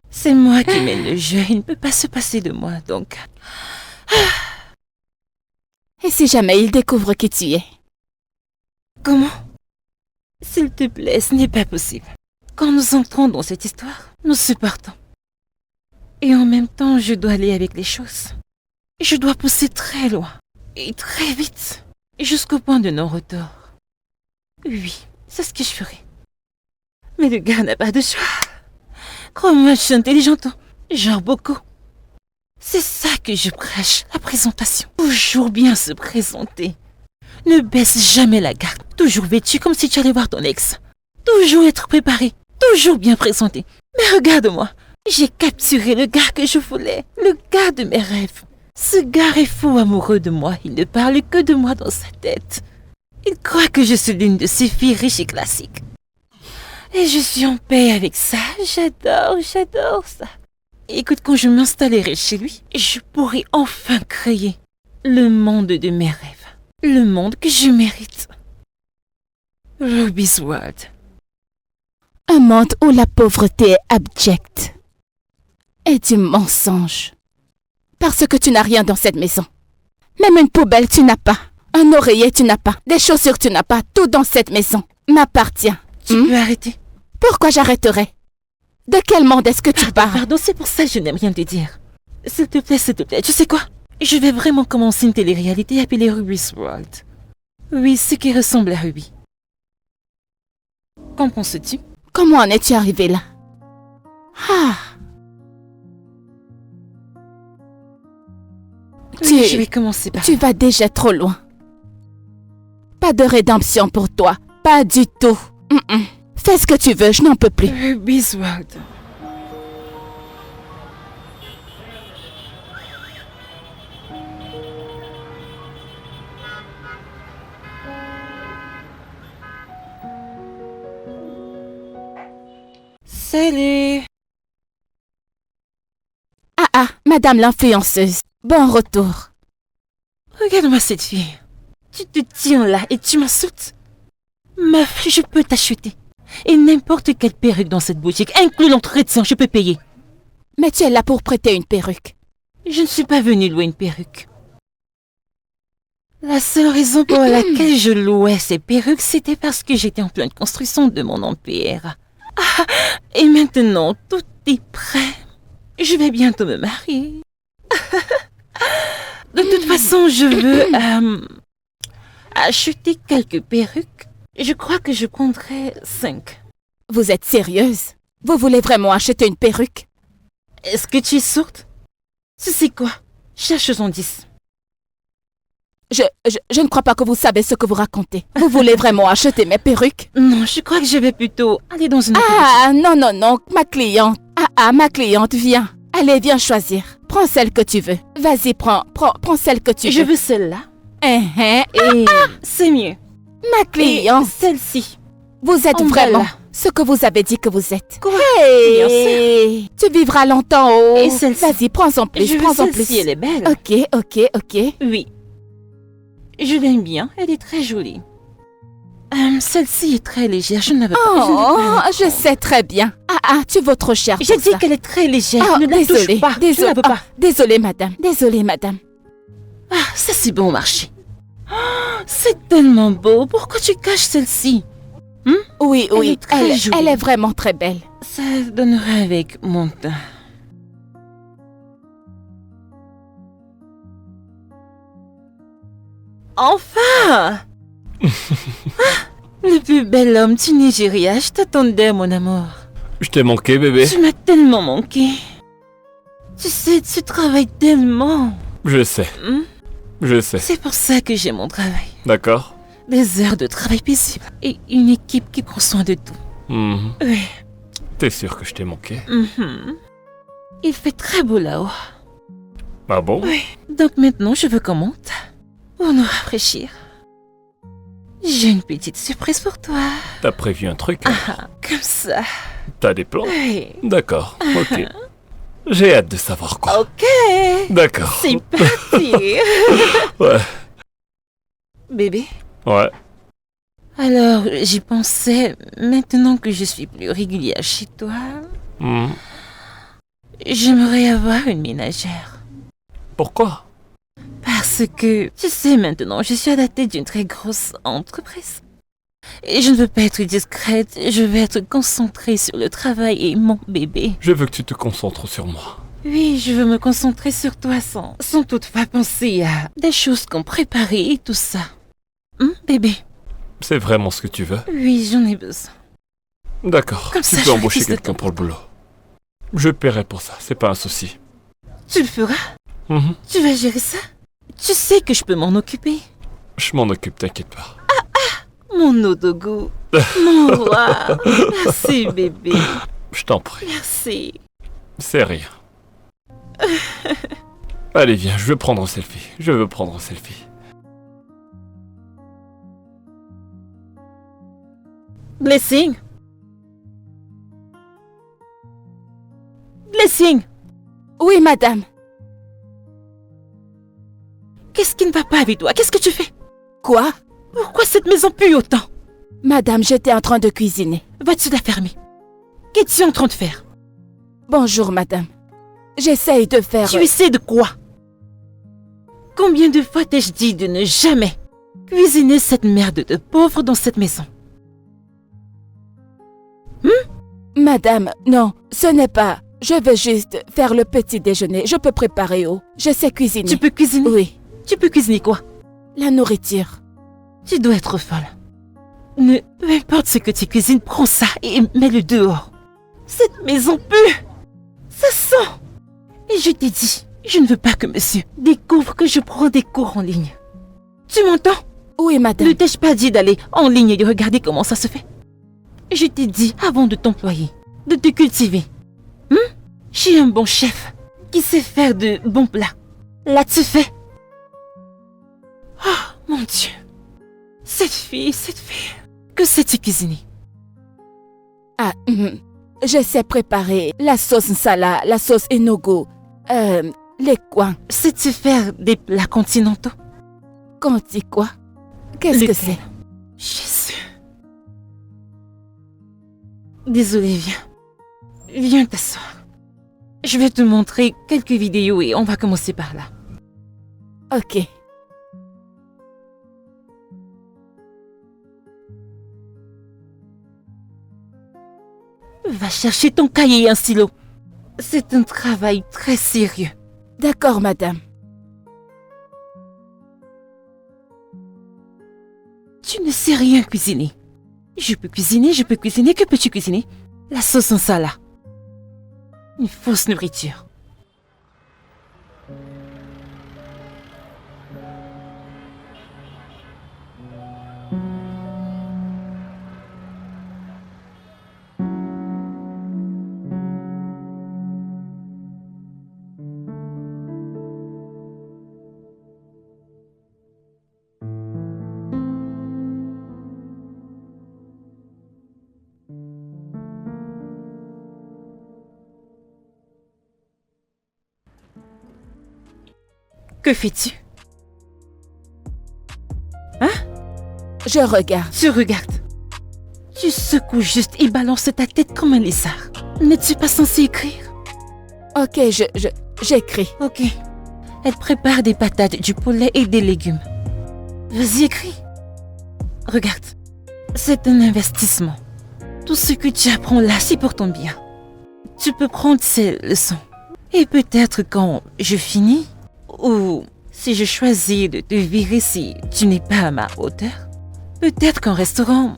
C'est moi qui mène le jeu, il ne peut pas se passer de moi, donc... Et si jamais il découvre qui tu es? Comment? S'il te plaît, ce n'est pas possible. Quand nous entrons dans cette histoire, nous supportons. Et en même temps, je dois aller avec les choses. Je dois pousser très loin, et très vite, jusqu'au point de non-retour. Oui, c'est ce que je ferai. Mais le gars n'a pas de choix. Crois-moi, je suis intelligente, genre beaucoup. C'est ça que je prêche, la présentation. Toujours bien se présenter. Ne baisse jamais la garde. Toujours vêtu comme si tu allais voir ton ex. Toujours être préparé. Toujours bien présenté. Mais regarde-moi. J'ai capturé le gars que je voulais. Le gars de mes rêves. Ce gars est fou amoureux de moi. Il ne parle que de moi dans sa tête. Il croit que je suis l'une de ses filles riches et classiques. Et je suis en paix avec ça. J'adore ça. Écoute, quand je m'installerai chez lui, je pourrai enfin créer le monde de mes rêves. Le monde que je mérite. Ruby's World. Un monde où la pauvreté est abjecte. Et du mensonge. Parce que tu n'as rien dans cette maison. Même une poubelle, tu n'as pas. Un oreiller, tu n'as pas. Des chaussures, tu n'as pas. Tout dans cette maison m'appartient. Tu peux arrêter? Pourquoi j'arrêterais? De quel monde est-ce que tu parles? Pardon, c'est pour ça que je n'aime rien te dire. S'il te plaît, tu sais quoi? Je vais vraiment commencer une télé-réalité appelée Ruby's World. Oui, ce qui ressemble à Ruby. Qu'en penses-tu? Comment en es-tu arrivé là? Ah. Oui, je vais commencer par... Tu vas déjà trop loin. Pas de rédemption pour toi. Pas du tout. Fais ce que tu veux, je n'en peux plus. Ruby's World. Salut. Ah, madame l'influenceuse. Bon retour. Regarde-moi cette fille. Tu te tiens là et tu m'insultes. Meuf, je peux t'acheter. Et n'importe quelle perruque dans cette boutique, inclus l'entretien, je peux payer. Mais tu es là pour prêter une perruque. Je ne suis pas venue louer une perruque. La seule raison pour laquelle je louais ces perruques, c'était parce que j'étais en pleine construction de mon empire. Ah, et maintenant, tout est prêt. Je vais bientôt me marier. De toute façon, je veux acheter quelques perruques. Je crois que je prendrai 5. Vous êtes sérieuse? Vous voulez vraiment acheter une perruque? Est-ce que tu es sourde? C'est quoi? Cherche son 10. Je ne crois pas que vous savez ce que vous racontez. Vous voulez vraiment acheter mes perruques? Non, je crois que je vais plutôt aller dans une autre Ah, non, ma cliente. Ma cliente, viens. Allez, viens choisir. Prends celle que tu veux. Vas-y, prends celle que tu veux. Je veux celle-là. Et c'est mieux. ma cliente. Et celle-ci. Vous êtes Umbrella. vraiment ce que vous avez dit que vous êtes. Quoi? Hey, tu vivras longtemps, oh. Et celle-ci. Vas-y, prends-en plus, Je veux prends-en celle-ci, plus. elle est belle. Ok. Oui. Je l'aime bien, elle est très jolie. Celle-ci est très légère, je ne veux pas. Oh, je sais très bien. Tu vaux trop cher pour J'ai dit ça. qu'elle est très légère, Oh, ne la désolée, touche pas. Je ne veux pas. Désolée, madame. Ça c'est bon marché. C'est tellement beau, pourquoi tu caches celle-ci? Oui, Elle est très jolie. elle est vraiment très belle. Ça donnerait avec mon teint. Enfin! Le plus bel homme du Nigeria, je t'attendais, mon amour. Je t'ai manqué, bébé. Tu m'as tellement manqué. Tu sais, tu travailles tellement. Je sais. Je sais. C'est pour ça que j'aime mon travail. D'accord. Des heures de travail paisible et une équipe qui prend soin de tout. Mhm. Oui. T'es sûr que je t'ai manqué? Il fait très beau là-haut. Ah bon? Oui. Donc maintenant, je veux qu'on monte pour nous rafraîchir. J'ai une petite surprise pour toi. T'as prévu un truc, hein? Comme ça. T'as des plans? Oui. D'accord, ok. J'ai hâte de savoir quoi. Ok. D'accord. C'est parti. Ouais. Bébé. Ouais. Alors, j'y pensais, maintenant que je suis plus régulière chez toi, Mhm. j'aimerais avoir une ménagère. Pourquoi? Parce que, tu sais, maintenant, je suis à la tête d'une très grosse entreprise. Et je ne veux pas être discrète, je veux être concentrée sur le travail et mon bébé. Je veux que tu te concentres sur moi. Oui, je veux me concentrer sur toi sans toutefois penser à des choses qu'on préparait et tout ça. Bébé? C'est vraiment ce que tu veux? Oui, j'en ai besoin. D'accord. Comme Tu ça, peux je embaucher refuse de quelqu'un pour le boulot. Je paierai pour ça, c'est pas un souci. Tu le feras? Mhm. Tu vas gérer ça? Tu sais que je peux m'en occuper. Je m'en occupe, t'inquiète pas. Mon Odogo. Mon roi. Merci, bébé. Je t'en prie. Merci. C'est rien. Allez, viens, je veux prendre un selfie. Je veux prendre un selfie. Blessing. Blessing. Oui, madame. Qu'est-ce qui ne va pas avec toi? Qu'est-ce que tu fais? Quoi? Pourquoi cette maison pue autant? Madame, j'étais en train de cuisiner. Va-tu la fermer? Qu'es-tu en train de faire? Bonjour, madame. J'essaye de faire... Tu essaies de quoi? Combien de fois t'ai-je dit de ne jamais cuisiner cette merde de pauvre dans cette maison? Madame, non, ce n'est pas... Je veux juste faire le petit déjeuner. Je peux préparer eau. Je sais cuisiner. Tu peux cuisiner? Oui. Tu peux cuisiner quoi? La nourriture. Tu dois être folle. Peu importe ce que tu cuisines, prends ça et mets-le dehors. Cette maison pue. Ça sent. Et je t'ai dit, je ne veux pas que monsieur découvre que je prends des cours en ligne. Tu m'entends? Oui, madame. Ne t'ai-je pas dit d'aller en ligne et de regarder comment ça se fait? Je t'ai dit, avant de t'employer, de te cultiver. J'ai un bon chef qui sait faire de bons plats. Là-tu fais? Oh, mon Dieu. Cette fille. Que sais-tu cuisiner? Ah, je sais préparer la sauce nsala, la sauce enogo, les coins. Sais-tu faire des plats continentaux? Conti quoi? Qu'est-ce que Lequel? c'est? Jésus. Désolée, viens. Viens t'asseoir. Je vais te montrer quelques vidéos et on va commencer par là. Ok. Va chercher ton cahier et un stylo. C'est un travail très sérieux. D'accord, madame. Tu ne sais rien cuisiner. Je peux cuisiner. Que peux-tu cuisiner? La sauce en salade. Une fausse nourriture. Que fais-tu? Je regarde. Tu regardes. Tu secoues juste et balances ta tête comme un lézard. N'es-tu pas censé écrire? Ok, j'écris. Ok. Elle prépare des patates, du poulet et des légumes. Vas-y, écris. Regarde. C'est un investissement. Tout ce que tu apprends là, c'est pour ton bien. Tu peux prendre ces leçons. Et peut-être quand je finis, ou si je choisis de te virer si tu n'es pas à ma hauteur, peut-être qu'un restaurant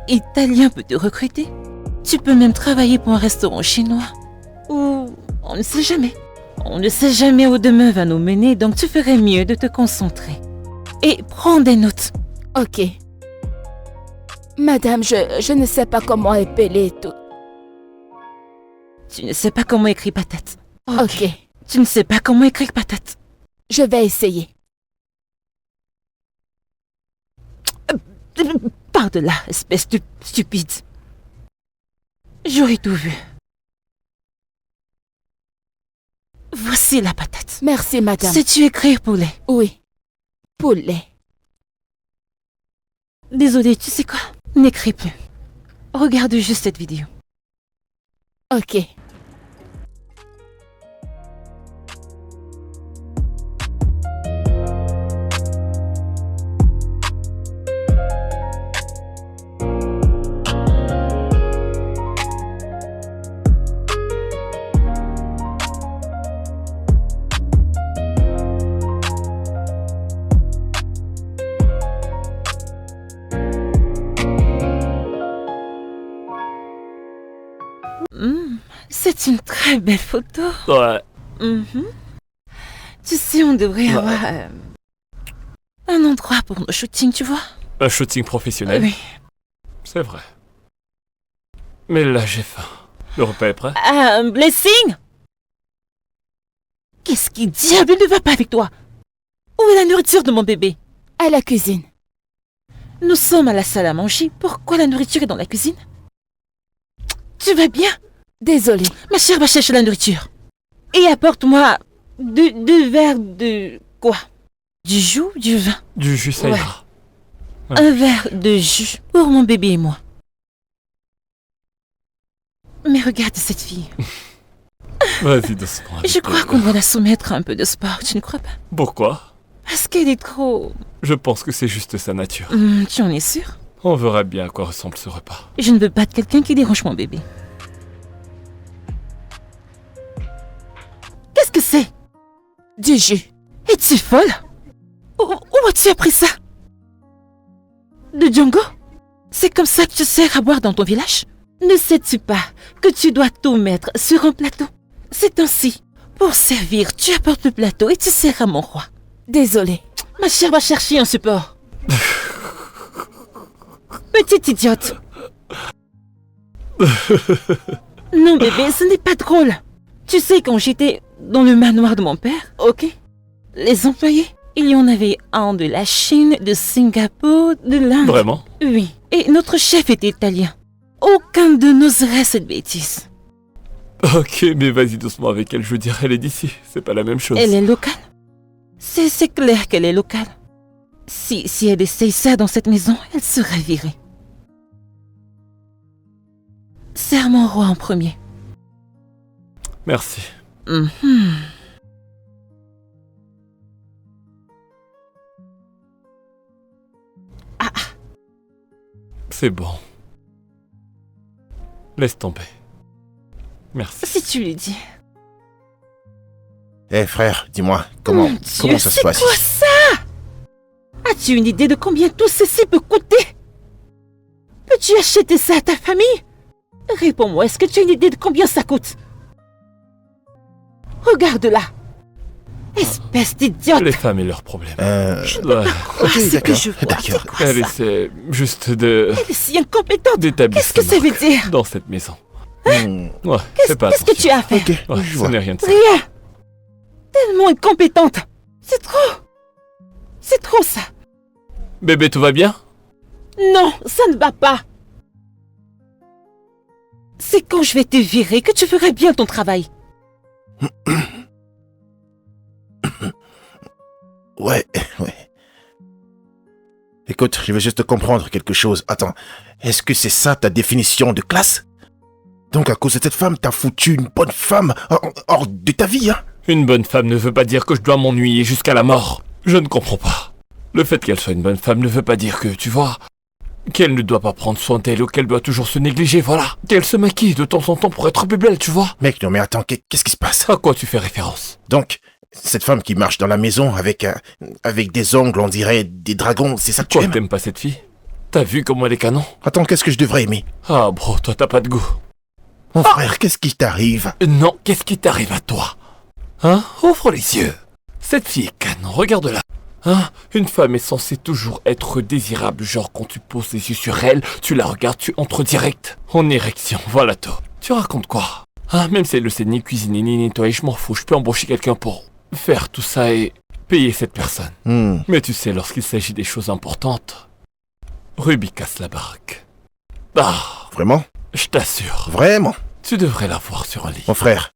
italien peut te recruter. Tu peux même travailler pour un restaurant chinois. Ou on ne sait jamais. On ne sait jamais où demain va nous mener, donc tu ferais mieux de te concentrer. Et prends des notes. Ok. Madame, je ne sais pas comment épeler tout. Tu ne sais pas comment écrire patate. Ok. Tu ne sais pas comment écrire patate. Je vais essayer. Pars de là, espèce de stupide. J'aurais tout vu. Voici la patate. Merci, madame. Sais-tu écrire poulet? Oui. Poulet. Désolée, tu sais quoi? N'écris plus. Regarde juste cette vidéo. Ok. C'est une très belle photo. Ouais. Mhm. Tu sais, on devrait avoir un endroit pour nos shootings, tu vois? Un shooting professionnel. Oui. C'est vrai. Mais là, j'ai faim. Le repas est prêt? Un blessing? Qu'est-ce qui diable ne va pas avec toi? Où est la nourriture de mon bébé? À la cuisine. Nous sommes à la salle à manger. Pourquoi la nourriture est dans la cuisine? Tu vas bien? Désolée. Ma chère, va chercher la nourriture. Et apporte-moi deux verres de... quoi? Du jus ou du vin? Du jus, ça Ouais. ira. Un verre de jus pour mon bébé et moi. Mais regarde cette fille. Vas-y, doucement. avec Je crois elle. qu'on doit la soumettre à un peu de sport, tu ne crois pas? Pourquoi? Parce qu'elle est trop... Je pense que c'est juste sa nature. tu en es sûr? On verra bien à quoi ressemble ce repas. Je ne veux pas de quelqu'un qui dérange mon bébé. Qu'est-ce que c'est? Du jus. Es-tu folle? Où as-tu appris ça? De Django? C'est comme ça que tu sers à boire dans ton village? Ne sais-tu pas que tu dois tout mettre sur un plateau? C'est ainsi. Pour servir, tu apportes le plateau et tu sers à mon roi. Désolée. Ma chère va chercher un support. Petite idiote. Non bébé, ce n'est pas drôle. Tu sais, quand j'étais dans le manoir de mon père, ok? Les employés, il y en avait un de la Chine, de Singapour, de l'Inde. Vraiment? Oui, et notre chef était italien. Aucun de n'oserait cette bêtise. Ok, mais vas-y doucement avec elle, je veux dire, elle est d'ici. C'est pas la même chose. Elle est locale. C'est clair qu'elle est locale. Si elle essaye ça dans cette maison, elle sera virée. Sers mon roi en premier. Merci. Mhm. C'est bon. Laisse tomber. Merci. Si tu lui dis. Eh frère, dis-moi, comment Mon Dieu, comment ça se passe c'est quoi ici? ça? As-tu une idée de combien tout ceci peut coûter? Peux-tu acheter ça à ta famille? Réponds-moi, est-ce que tu as une idée de combien ça coûte? Regarde-la. Espèce d'idiote. Les femmes et leurs problèmes. Euh... Ouais. Ok, ce que d'accord, je vois, d'accord. c'est quoi Elle ça? essaie juste de... Elle est si incompétente. d'établir Qu'est-ce que ce ça veut manque dire? dans cette maison. Hmm, Ouais, Qu'est-ce fais pas qu'est-ce que tu as fait? Ok, Ouais, je ce vois. n'est rien de ça. Rien. Tellement incompétente. C'est trop. C'est trop ça. Bébé, tout va bien? Non, ça ne va pas. C'est quand je vais te virer que tu ferais bien ton travail. Ouais. Écoute, je veux juste comprendre quelque chose. Attends, est-ce que c'est ça ta définition de classe? Donc à cause de cette femme, t'as foutu une bonne femme hors de ta vie, hein? Une bonne femme ne veut pas dire que je dois m'ennuyer jusqu'à la mort. Je ne comprends pas. Le fait qu'elle soit une bonne femme ne veut pas dire que, tu vois, qu'elle ne doit pas prendre soin d'elle ou qu'elle doit toujours se négliger, voilà. Qu'elle se maquille de temps en temps pour être plus belle, tu vois. Mec, non mais attends, qu'est-ce qui se passe? À quoi tu fais référence? Donc, cette femme qui marche dans la maison avec des ongles, on dirait des dragons, c'est ça que tu Quoi, aimes? t'aimes pas cette fille? T'as vu comment elle est canon? Attends, qu'est-ce que je devrais aimer? Ah bro, toi t'as pas de goût. Mon frère, qu'est-ce qui t'arrive? Non, qu'est-ce qui t'arrive à toi? Hein? Ouvre les yeux. Cette fille est canon, regarde-la. Hein? Une femme est censée toujours être désirable, genre quand tu poses les yeux sur elle, tu la regardes, tu entres direct. En érection, voilà tout. Tu racontes quoi? Hein? Même si elle ne sait ni cuisiner ni nettoyer, je m'en fous, je peux embaucher quelqu'un pour faire tout ça et payer cette personne. Mais tu sais, lorsqu'il s'agit des choses importantes, Ruby casse la baraque. Ah, Vraiment? je t'assure, Vraiment? tu devrais la voir sur un lit. Mon frère,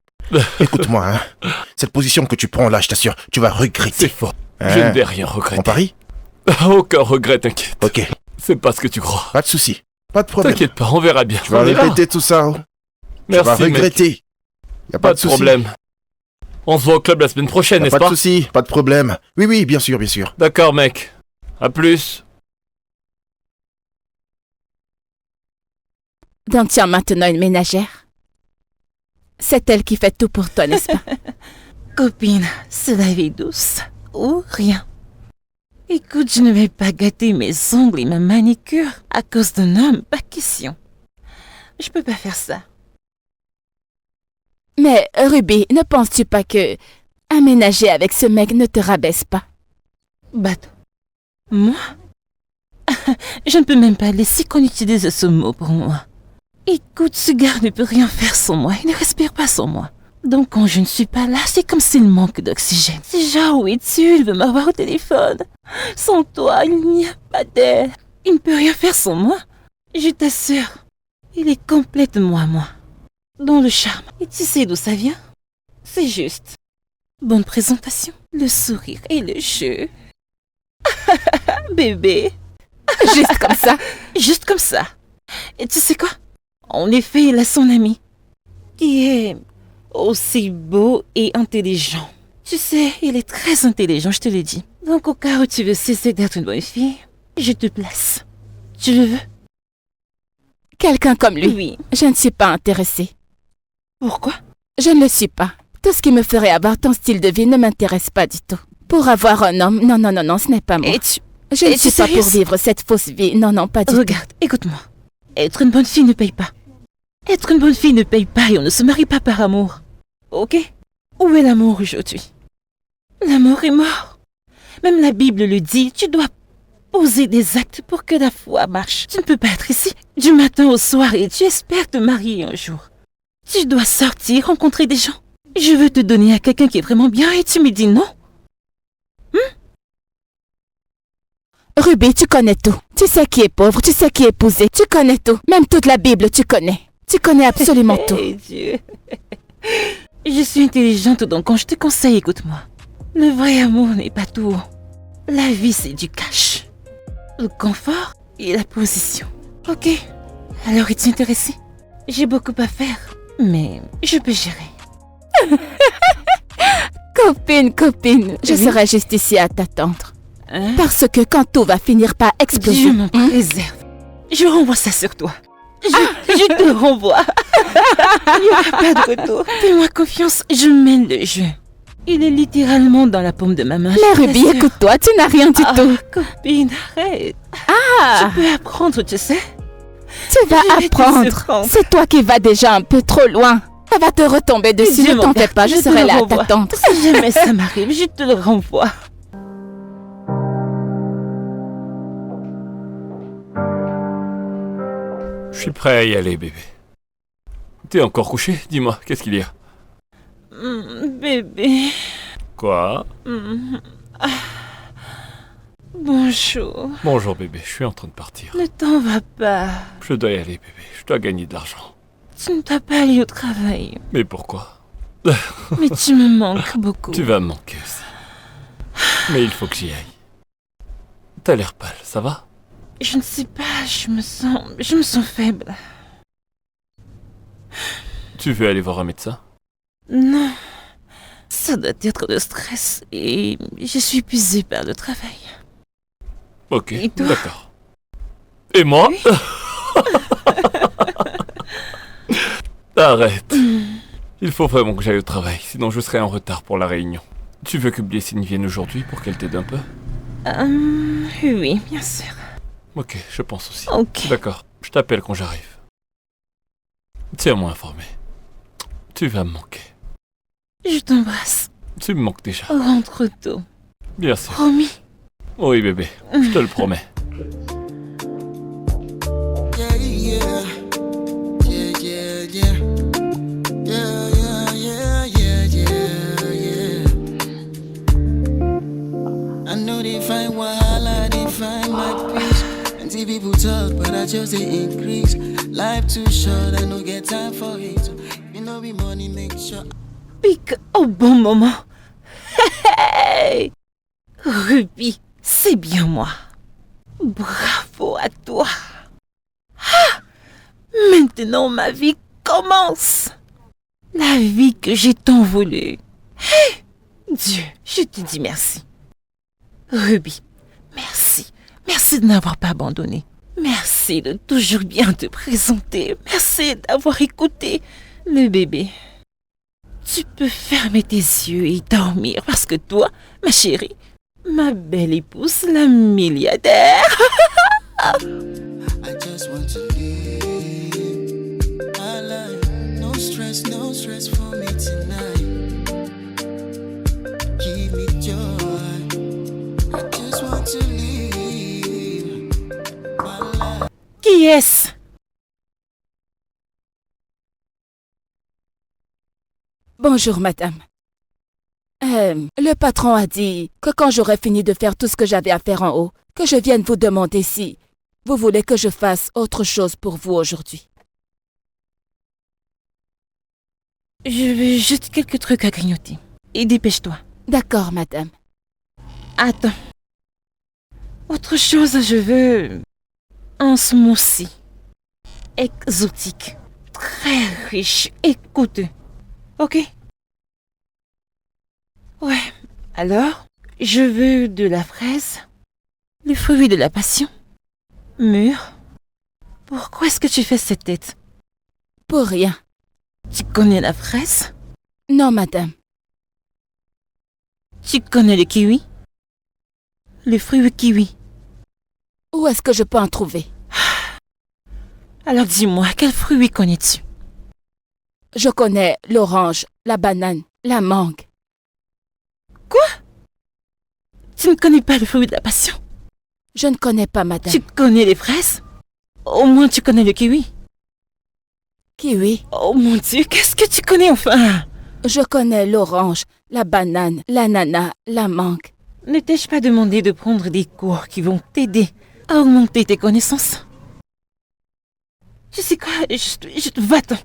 écoute-moi, hein. Cette position que tu prends là, je t'assure, tu vas C'est regretter. faux. Hein? Je ne vais rien On regretter. parie? Aucun regret, t'inquiète. Ok, C'est pas ce que tu crois. pas de souci, pas de problème. T'inquiète pas, on verra bien. Tu vas On est là. regretter tout ça. Tu vas Merci, mec. regretter. Y a Pas de souci. problème. On se voit au club la semaine prochaine, Y a n'est-ce pas de pas? souci, pas de problème. Oui, bien sûr, bien sûr. D'accord, mec. À plus. Donc tu as maintenant une ménagère. C'est elle qui fait tout pour toi, n'est-ce pas? Copine, c'est la vie douce. Ou rien. Écoute, je ne vais pas gâter mes ongles et ma manicure à cause d'un homme, pas question. Je peux pas faire ça. Mais Ruby, ne penses-tu pas que aménager avec ce mec ne te rabaisse pas? Bateau. Moi? Je ne peux même pas laisser qu'on utilise ce mot pour moi. Écoute, ce gars ne peut rien faire sans moi, il ne respire pas sans moi. Donc quand je ne suis pas là, c'est comme s'il manque d'oxygène. C'est genre, où es-tu? Il veut m'avoir au téléphone. Sans toi, il n'y a pas d'air. Il ne peut rien faire sans moi. Je t'assure, il est complètement à moi. Dans le charme. Et tu sais d'où ça vient? C'est juste. Bonne présentation, le sourire et le jeu. Bébé. Juste comme ça. Juste comme ça. Et tu sais quoi? En effet, il a son ami, qui est aussi beau et intelligent. Tu sais, il est très intelligent, je te l'ai dit. Donc au cas où tu veux cesser d'être une bonne fille, je te place. Tu le veux? Quelqu'un comme lui. Oui. Je ne suis pas intéressée. Pourquoi? Je ne le suis pas. Tout ce qui me ferait avoir ton style de vie ne m'intéresse pas du tout. Pour avoir un homme, non, ce n'est pas moi. Je ne suis pas pour vivre cette fausse vie. Non, pas du tout. Regarde, écoute-moi. Être une bonne fille ne paye pas. Être une bonne fille ne paye pas et on ne se marie pas par amour. Ok? Où est l'amour aujourd'hui? L'amour est mort. Même la Bible le dit, tu dois poser des actes pour que la foi marche. Tu ne peux pas être ici du matin au soir et tu espères te marier un jour. Tu dois sortir, rencontrer des gens. Je veux te donner à quelqu'un qui est vraiment bien et tu me dis non. Ruby, tu connais tout. Tu sais qui est pauvre, tu sais qui est épousé. Tu connais tout. Même toute la Bible, tu connais. Tu connais absolument tout. Dieu. Je suis intelligente, donc quand je te conseille, écoute-moi. Le vrai amour n'est pas tout. La vie, c'est du cash. Le confort et la position. Ok. Alors, es-tu intéressé? J'ai beaucoup à faire, mais je peux gérer. Copine, je Oui? serai juste ici à t'attendre. Hein? Parce que quand tout va finir par exploser... Dieu m'en préserve. Je renvoie ça sur toi. Je te le renvoie. Il n'y aura pas de retour. Fais-moi confiance, je mène le jeu. Il est littéralement dans la paume de ma main. Mais Ruby, écoute-toi, tu n'as rien du tout. Copine, arrête. Ah, Tu peux apprendre, tu sais. tu vas Je vais te apprendre. surprendre. C'est toi qui vas déjà un peu trop loin. Ça va te retomber dessus, Dieu ne t'en m'en fais garde, pas, je je te serai le là à renvoie. t'attendre. Si jamais ça m'arrive, je te le renvoie. Je suis prêt à y aller, bébé. T'es encore couché? Dis-moi, qu'est-ce qu'il y a? Bébé. Quoi? Bonjour. Bonjour, bébé, je suis en train de partir. Le temps va pas. Je dois y aller, bébé. Je dois gagner de l'argent. Tu ne dois pas aller au travail. Mais pourquoi? Mais tu me manques beaucoup. Tu vas me manquer aussi. Mais il faut que j'y aille. T'as l'air pâle, ça va? Je ne sais pas, je me sens faible. Tu veux aller voir un médecin? Non. Ça doit être le stress et je suis épuisée par le travail. Ok, Et toi? d'accord. Et moi? Arrête. Il faut vraiment que j'aille au travail, sinon je serai en retard pour la réunion. Tu veux que Blessing vienne aujourd'hui pour qu'elle t'aide un peu? Oui, bien sûr. Ok, je pense aussi. Ok. D'accord, je t'appelle quand j'arrive. Tiens-moi informé. Tu vas me manquer. Je t'embrasse. Tu me manques déjà. Rentre tôt. Bien sûr. Promis. Oui, bébé, je te le promets. Yeah, yeah. Yeah, yeah, yeah. Yeah, yeah, yeah, yeah, yeah. I know they find wahala, they find my peace. And see people talk, but I just they increase. Life too short, I no get time for it. You know be money, make sure. Pique au bon moment. Hey! Ruby, c'est bien moi. Bravo à toi. Ah! Maintenant ma vie commence. La vie que j'ai tant voulu. Hey! Dieu, je te dis merci. Ruby, merci. Merci de n'avoir pas abandonné. Merci de toujours bien te présenter. Merci d'avoir écouté le bébé. Tu peux fermer tes yeux et dormir parce que toi, ma chérie, ma belle épouse, la milliardaire. I just want to live my life. No stress for me tonight. Give me joy. I just want to live my life. Qui est-ce? Bonjour, madame. Le patron a dit que quand j'aurai fini de faire tout ce que j'avais à faire en haut, que je vienne vous demander si vous voulez que je fasse autre chose pour vous aujourd'hui. Je veux juste quelques trucs à grignoter. Et dépêche-toi. D'accord, madame. Attends. Autre chose, je veux un smoothie exotique, très riche et coûteux. Ok? Ouais, alors, je veux de la fraise, le fruit de la passion, mûr. Pourquoi est-ce que tu fais cette tête? Pour rien. Tu connais la fraise? Non, madame. Tu connais le kiwi? Le fruit kiwi. Où est-ce que je peux en trouver? Alors dis-moi, quel fruit connais-tu? Je connais l'orange, la banane, la mangue. Tu ne connais pas le fruit de la passion? Je ne connais pas, madame. Tu connais les fraises? Au moins tu connais le kiwi. Kiwi. Oh mon Dieu, qu'est-ce que tu connais enfin? Je connais l'orange, la banane, l'ananas, la mangue. Ne t'ai-je pas demandé de prendre des cours qui vont t'aider à augmenter tes connaissances? Tu sais quoi? Va-t'en.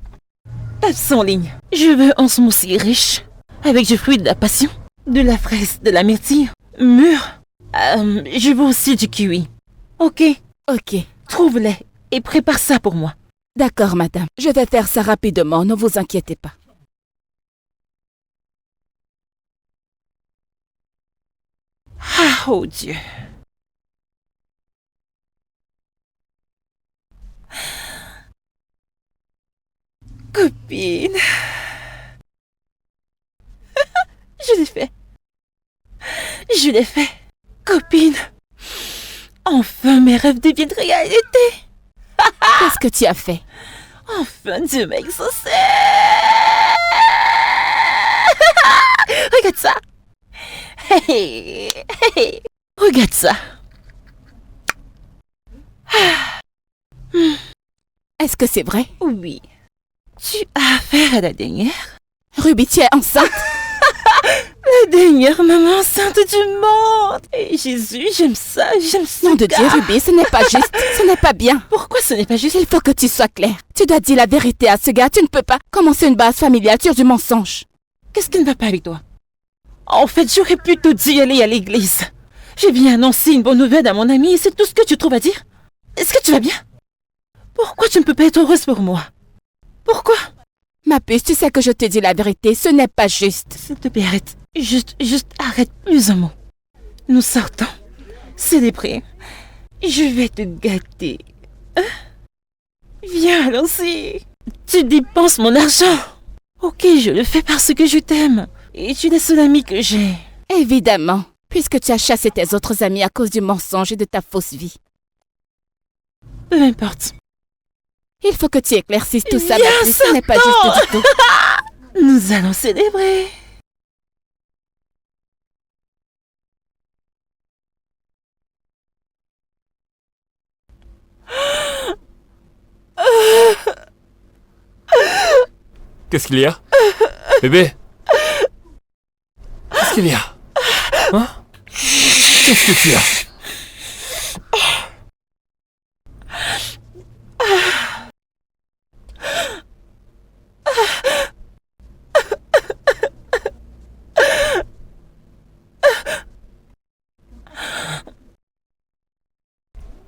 Tape ça en ligne. Je veux un smoothie riche, avec du fruit de la passion, de la fraise, de la myrtille, mûr. Je veux aussi du kiwi. Ok? Ok. Trouve-les et prépare ça pour moi. D'accord, madame. Je vais faire ça rapidement, ne vous inquiétez pas. Ah, oh Dieu. Copine. Je l'ai fait. Je l'ai fait. Copine. Enfin, mes rêves deviennent réalité. Qu'est-ce que tu as fait? Enfin, Dieu m'a exaucé. Regarde ça. Hey, hey. Regarde ça. Est-ce que c'est vrai? Oui. Tu as affaire à la dernière? Ruby, tu es enceinte? La dernière maman enceinte du monde. Et Jésus, j'aime ça, j'aime ça. Nom de Dieu, Ruby, ce n'est pas juste, ce n'est pas bien. Pourquoi ce n'est pas juste? Il faut que tu sois claire. Tu dois dire la vérité à ce gars. Tu ne peux pas commencer une base familiale sur du mensonge. Qu'est-ce qui ne va pas avec toi? En fait, j'aurais plutôt dû aller à l'église. J'ai bien annoncé une bonne nouvelle à mon ami et c'est tout ce que tu trouves à dire? Est-ce que tu vas bien? Pourquoi tu ne peux pas être heureuse pour moi? Pourquoi? Ma puce, tu sais que je te dis la vérité, ce n'est pas juste. S'il te plaît, arrête. Juste arrête plus un mot. Nous sortons. Célébrer. Je vais te gâter. Hein? Viens, allons-y. Tu dépenses mon argent. Ok, je le fais parce que je t'aime. Et tu es la seule amie que j'ai. Évidemment, puisque tu as chassé tes autres amis à cause du mensonge et de ta fausse vie. Peu importe. Il faut que tu éclaircisses tout ça, Viens, ma puce, ce n'est pas juste du tout. Nous allons célébrer. Qu'est-ce qu'il y a? Bébé? Qu'est-ce qu'il y a? Hein? Qu'est-ce que tu as?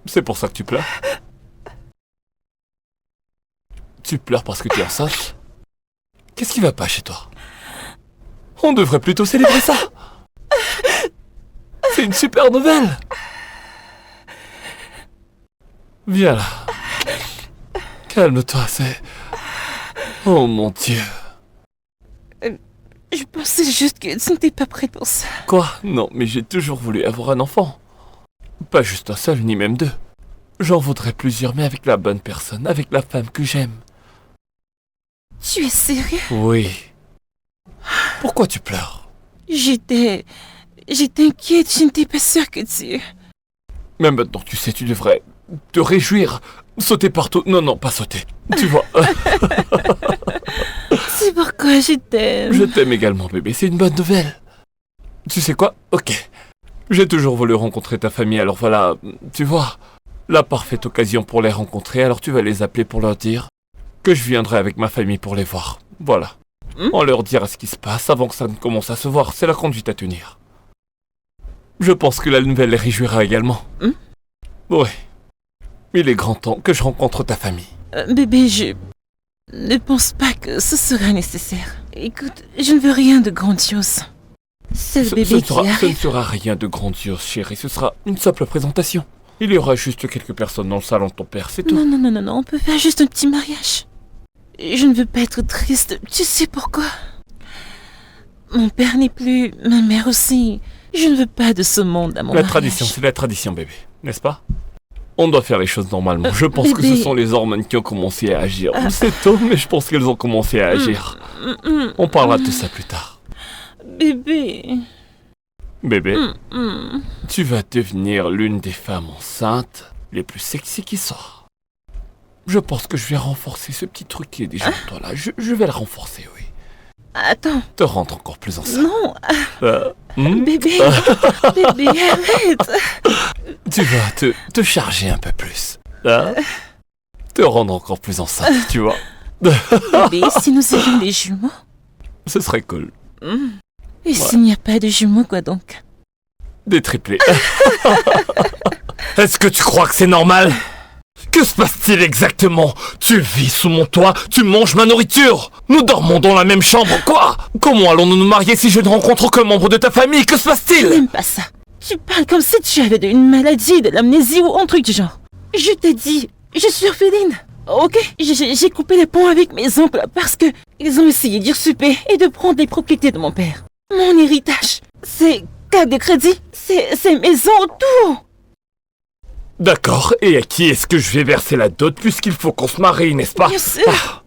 C'est pour ça que tu pleures? Tu pleures parce que tu es enceinte? Qu'est-ce qui va pas chez toi? On devrait plutôt célébrer ça! C'est une super nouvelle! Viens là. Calme-toi, c'est... Oh mon Dieu. Je pensais juste que tu n'étais pas prête pour ça. Quoi? Non, mais j'ai toujours voulu avoir un enfant. Pas juste un seul, ni même deux. J'en voudrais plusieurs, mais avec la bonne personne, avec la femme que j'aime. Tu es sérieux? Oui. Pourquoi tu pleures? J'étais inquiète, je n'étais pas sûre que tu... Mais maintenant, tu sais, tu devrais te réjouir. Sauter partout. Non, non, pas sauter. Tu vois. C'est pourquoi je t'aime. Je t'aime également, bébé. C'est une bonne nouvelle. Tu sais quoi? Ok. J'ai toujours voulu rencontrer ta famille, alors voilà, tu vois, la parfaite occasion pour les rencontrer, alors tu vas les appeler pour leur dire que je viendrai avec ma famille pour les voir. Voilà. On leur dira ce qui se passe avant que ça ne commence à se voir, c'est la conduite à tenir. Je pense que la nouvelle les réjouira également. Ouais. Il est grand temps que je rencontre ta famille. Bébé, je ne pense pas que ce sera nécessaire. Écoute, je ne veux rien de grandiose. C'est le bébé qui Ce ne arrive. sera rien de grandiose, chérie. Ce sera une simple présentation. Il y aura juste quelques personnes dans le salon de ton père, c'est tout. Non, on peut faire juste un petit mariage. Je ne veux pas être triste, tu sais pourquoi? Mon père n'est plus, ma mère aussi. Je ne veux pas de ce monde à mon La mariage. tradition, c'est la tradition, bébé, n'est-ce pas? On doit faire les choses normalement. Je pense que bébé. ce sont les hormones qui ont commencé à agir. C'est tôt, mais je pense qu'elles ont commencé à agir. On parlera de ça plus tard. Bébé. Bébé, tu vas devenir l'une des femmes enceintes les plus sexy qui soit. Je pense que je vais renforcer ce petit truc qui est déjà en toi là. Je vais le renforcer, oui. Attends, Te rendre encore plus enceinte. non, Bébé, bébé, arrête. tu vas te charger un peu plus. Hein? Te rendre encore plus enceinte, tu vois. Bébé, si nous étions des jumeaux? Ce serait cool. Et s'il n'y a pas de jumeaux, quoi donc? Des triplés. Est-ce que tu crois que c'est normal? Que se passe-t-il exactement? Tu vis sous mon toit, tu manges ma nourriture. Nous dormons dans la même chambre, quoi? Comment allons-nous nous marier si je ne rencontre que membre de ta famille? Que se Je passe-t-il? n'aime pas ça. Tu parles comme si tu avais une maladie, de l'amnésie ou un truc du genre. Je t'ai dit, je suis orpheline. Ok, j'ai coupé les ponts avec mes oncles parce que ils ont essayé d'usurper et de prendre les propriétés de mon père. Mon héritage, c'est carte de crédit, c'est maison, tout. D'accord, et à qui est-ce que je vais verser la dot puisqu'il faut qu'on se marie, n'est-ce pas? Bien sûr. Ah.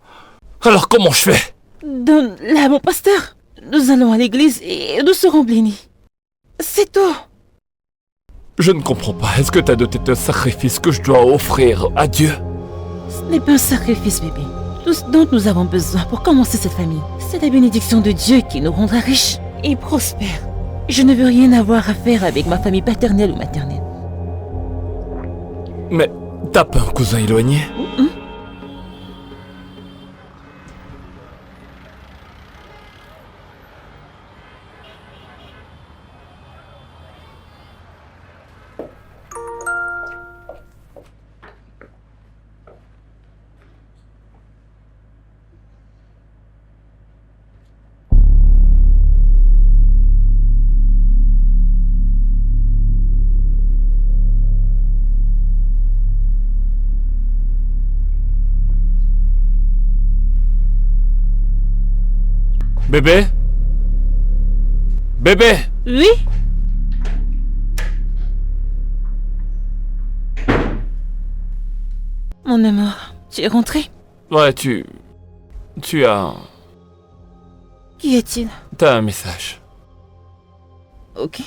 Alors comment je fais? Donne-la à mon pasteur. Nous allons à l'église et nous serons bénis. C'est tout. Je ne comprends pas, est-ce que ta dot est un sacrifice que je dois offrir à Dieu? Ce n'est pas un sacrifice, bébé. Tout ce dont nous avons besoin pour commencer cette famille, c'est la bénédiction de Dieu qui nous rendra riches et prospères. Je ne veux rien avoir à faire avec ma famille paternelle ou maternelle. Mais t'as pas un cousin éloigné? Bébé? Bébé? Oui? Mon amour, tu es rentré? Ouais, tu as... Qu'y a-t-il? T'as un message. Ok.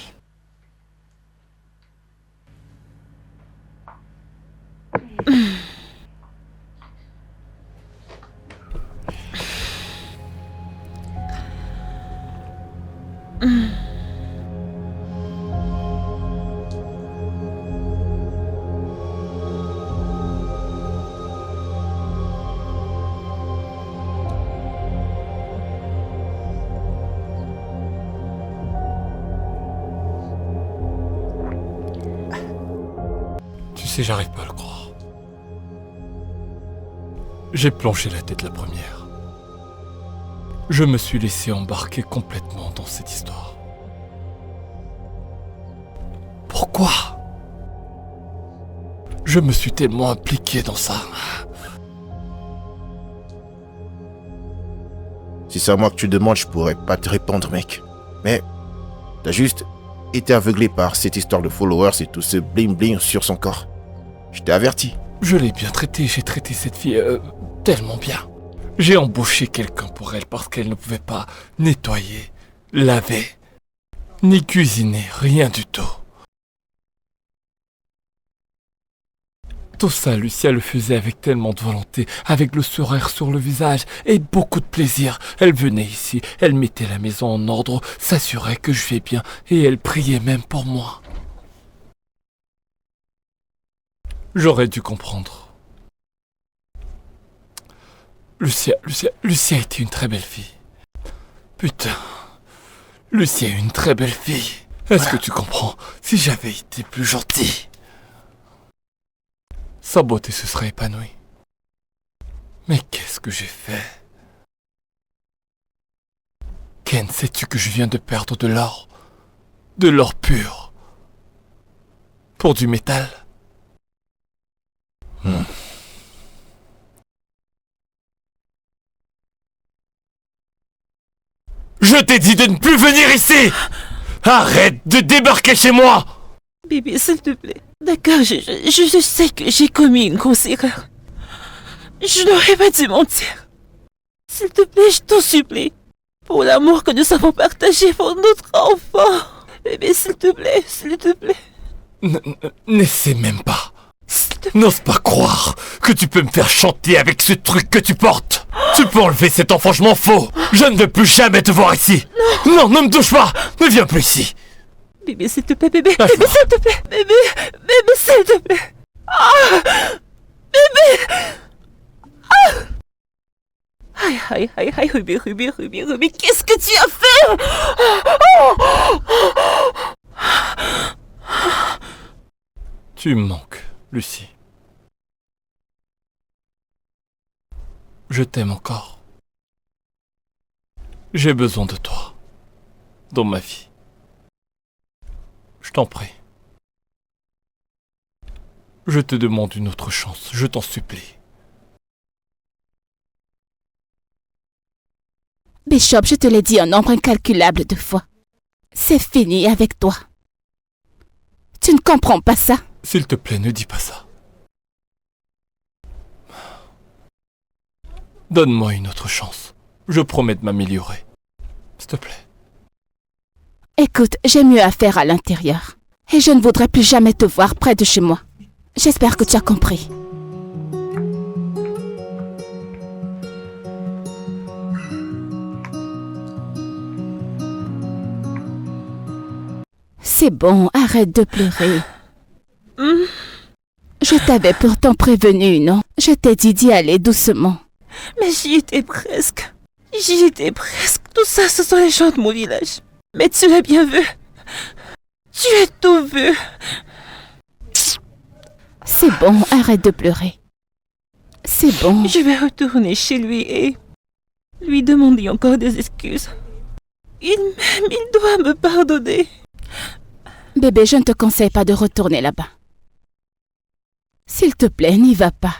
Tu sais, j'arrive pas à le croire. J'ai plongé la tête la première. Je me suis laissé embarquer complètement dans cette histoire. Pourquoi? Je me suis tellement impliqué dans ça. Si c'est à moi que tu demandes, je pourrais pas te répondre, mec. Mais t'as juste été aveuglé par cette histoire de followers et tout ce bling-bling sur son corps. Je t'ai averti. Je l'ai bien traitée, j'ai traité cette fille tellement bien. J'ai embauché quelqu'un pour elle parce qu'elle ne pouvait pas nettoyer, laver, ni cuisiner, rien du tout. Tout ça, Lucia le faisait avec tellement de volonté, avec le sourire sur le visage et beaucoup de plaisir. Elle venait ici, elle mettait la maison en ordre, s'assurait que je vais bien et elle priait même pour moi. J'aurais dû comprendre. Lucia était une très belle fille. Putain, Lucia est une très belle fille. Est-ce que tu comprends? Si j'avais été plus gentil... sa beauté se serait épanouie. Mais qu'est-ce que j'ai fait? Ken, sais-tu que je viens de perdre de l'or? De l'or pur. Pour du métal. Je t'ai dit de ne plus venir ici! Arrête de débarquer chez moi! Bébé, s'il te plaît. D'accord, je sais que j'ai commis une grosse erreur. Je n'aurais pas dû mentir. S'il te plaît, je t'en supplie. Pour l'amour que nous avons partagé pour notre enfant. Bébé, s'il te plaît, s'il te plaît. N'essaie même pas. N'ose pas croire que tu peux me faire chanter avec ce truc que tu portes. Tu peux enlever cet enfant, je m'en fous. Je ne veux plus jamais te voir ici. Non, ne me touche pas. Ne viens plus ici. Bébé, s'il te plaît, bébé. Bébé, s'il te plaît. Bébé, s'il te plaît. Bébé. Aïe, Ruby, qu'est-ce que tu as fait? Tu me manques, Lucie. Je t'aime encore. J'ai besoin de toi. Dans ma vie. Je t'en prie. Je te demande une autre chance, je t'en supplie. Bishop, je te l'ai dit un nombre incalculable de fois. C'est fini avec toi. Tu ne comprends pas ça? S'il te plaît, ne dis pas ça. Donne-moi une autre chance. Je promets de m'améliorer. S'il te plaît. Écoute, j'ai mieux à faire à l'intérieur. Et je ne voudrais plus jamais te voir près de chez moi. J'espère que tu as compris. C'est bon, arrête de pleurer. Je t'avais pourtant prévenu, non? Je t'ai dit d'y aller doucement. Mais j'y étais presque. Tout ça, ce sont les gens de mon village. Mais tu l'as bien vu. Tu as tout vu. C'est bon, arrête de pleurer. C'est bon. Je vais retourner chez lui et lui demander encore des excuses. Il m'aime, il doit me pardonner. Bébé, je ne te conseille pas de retourner là-bas. S'il te plaît, n'y va pas.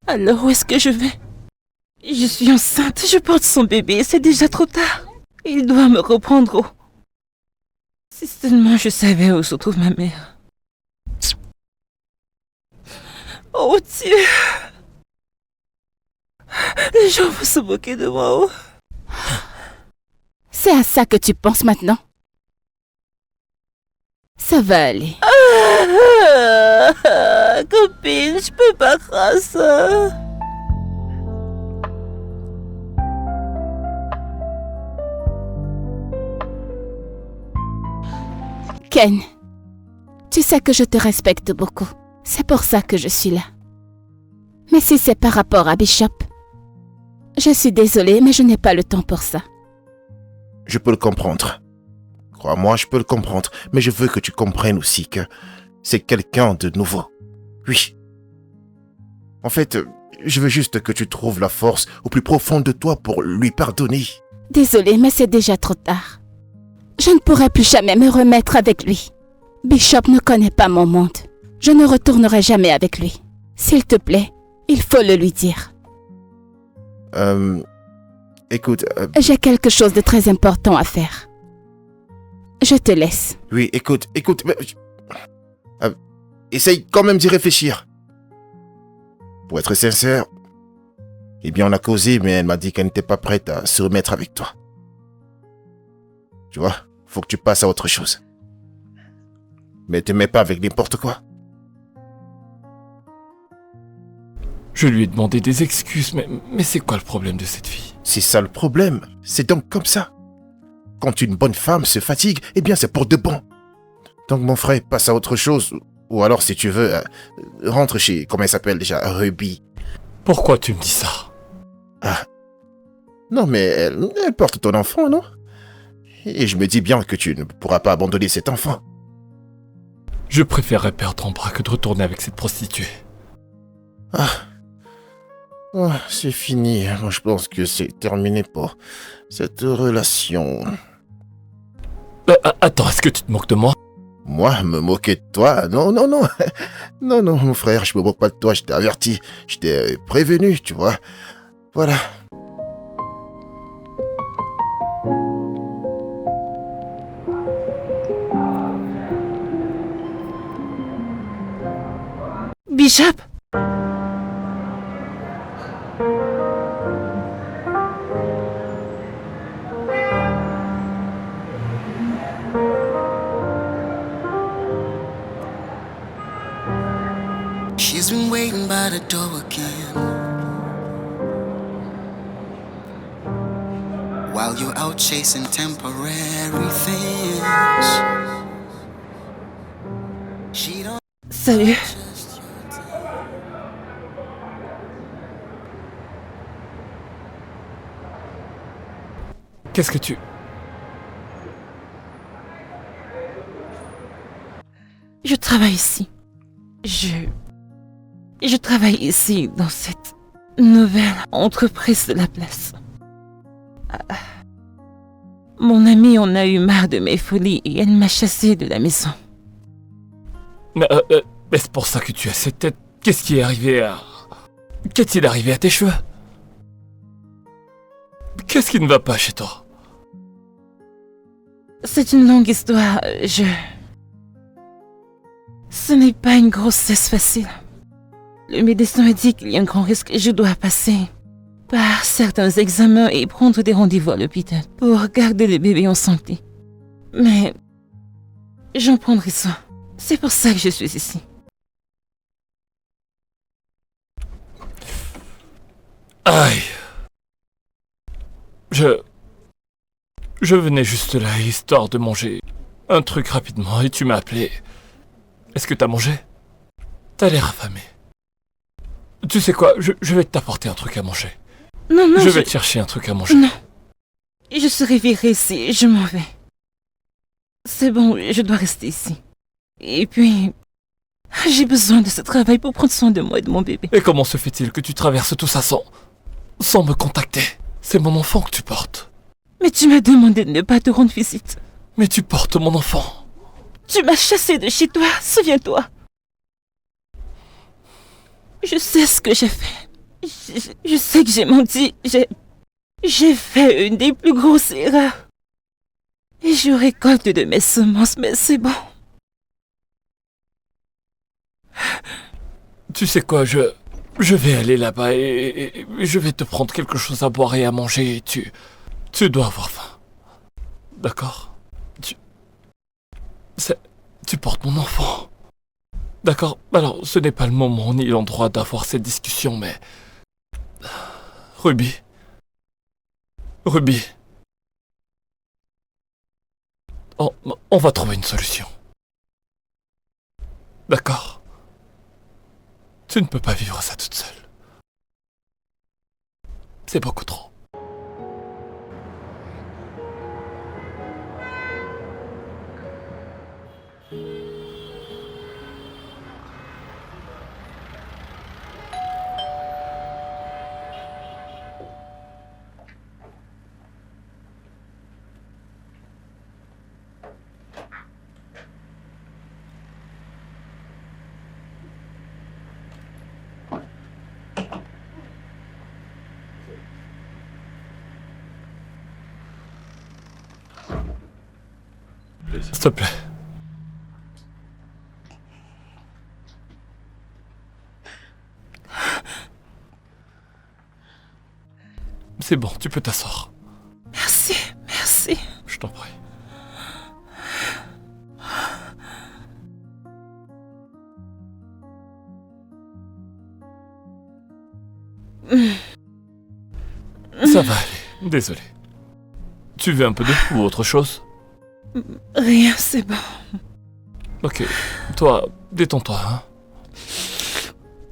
Alors où est-ce que je vais? Je suis enceinte, je porte son bébé, c'est déjà trop tard. Il doit me reprendre. Si seulement je savais où se trouve ma mère. Oh Dieu! Les gens vont se moquer de moi. C'est à ça que tu penses maintenant? Ça va aller. Copine, je peux pas faire ça. Ken, tu sais que je te respecte beaucoup. C'est pour ça que je suis là. Mais si c'est par rapport à Bishop, je suis désolée, mais je n'ai pas le temps pour ça. Je peux le comprendre. Crois-moi, je peux le comprendre. Mais je veux que tu comprennes aussi que c'est quelqu'un de nouveau. Oui. En fait, je veux juste que tu trouves la force au plus profond de toi pour lui pardonner. Désolée, mais c'est déjà trop tard. Je ne pourrai plus jamais me remettre avec lui. Bishop ne connaît pas mon monde. Je ne retournerai jamais avec lui. S'il te plaît, il faut le lui dire. Écoute... J'ai quelque chose de très important à faire. Je te laisse. Oui, écoute... essaye quand même d'y réfléchir. Pour être sincère, eh bien on a causé, mais elle m'a dit qu'elle n'était pas prête à se remettre avec toi. Tu vois, faut que tu passes à autre chose. Mais te mets pas avec n'importe quoi. Je lui ai demandé des excuses, mais c'est quoi le problème de cette fille? C'est ça le problème, c'est donc comme ça. Quand une bonne femme se fatigue, eh bien c'est pour de bon. Donc mon frère, passe à autre chose. Ou alors si tu veux, rentre chez, comment elle s'appelle déjà, Ruby. Pourquoi tu me dis ça? Ah. Non mais elle porte ton enfant, non? Et je me dis bien que tu ne pourras pas abandonner cet enfant. Je préférerais perdre en bras que de retourner avec cette prostituée. Oh, c'est fini. Moi, je pense que c'est terminé pour cette relation. Attends, est-ce que tu te moques de moi? Moi, me moquer de toi? Non, non, non. Non, non, mon frère, je me moque pas de toi. Je t'ai averti. Je t'ai prévenu, tu vois. Voilà. Bishop! She's been waiting by the door again, while you're out chasing temporary things. She don't Salut. just your time. Qu'est-ce que tu... Je travaille ici. Je travaille ici, dans cette nouvelle entreprise de la place. Ah. Mon amie en a eu marre de mes folies et elle m'a chassée de la maison. Mais est-ce pour ça que tu as cette tête? Qu'est-il arrivé à tes cheveux? Qu'est-ce qui ne va pas chez toi? C'est une longue histoire, Ce n'est pas une grossesse facile. Le médecin a dit qu'il y a un grand risque. Je dois passer par certains examens et prendre des rendez-vous à l'hôpital pour garder le bébé en santé. Mais j'en prendrai soin. C'est pour ça que je suis ici. Aïe. Je venais juste là, histoire de manger un truc rapidement, et tu m'as appelé. Est-ce que t'as mangé? T'as l'air affamé. Tu sais quoi, je vais t'apporter un truc à manger. Non, non, Je vais te chercher un truc à manger. Non. Je serai virée si je m'en vais. C'est bon, je dois rester ici. Et puis, j'ai besoin de ce travail pour prendre soin de moi et de mon bébé. Et comment se fait-il que tu traverses tout ça sans me contacter? C'est mon enfant que tu portes. Mais tu m'as demandé de ne pas te rendre visite. Mais tu portes mon enfant. Tu m'as chassé de chez toi, souviens-toi. Je sais ce que j'ai fait. Je sais que j'ai menti. J'ai fait une des plus grosses erreurs. Et je récolte de mes semences, mais c'est bon. Tu sais quoi, je vais aller là-bas et je vais te prendre quelque chose à boire et à manger et tu dois avoir faim. D'accord? Tu portes mon enfant. D'accord? Alors, ce n'est pas le moment ni l'endroit d'avoir cette discussion, mais... Ruby. On va trouver une solution. D'accord? Tu ne peux pas vivre ça toute seule. C'est beaucoup trop. S'il te plaît. C'est bon, tu peux t'asseoir. Merci, merci. Je t'en prie. Ça va aller, désolé. Tu veux un peu d'eau ou autre chose? Rien, c'est bon. Ok, toi, détends-toi, hein.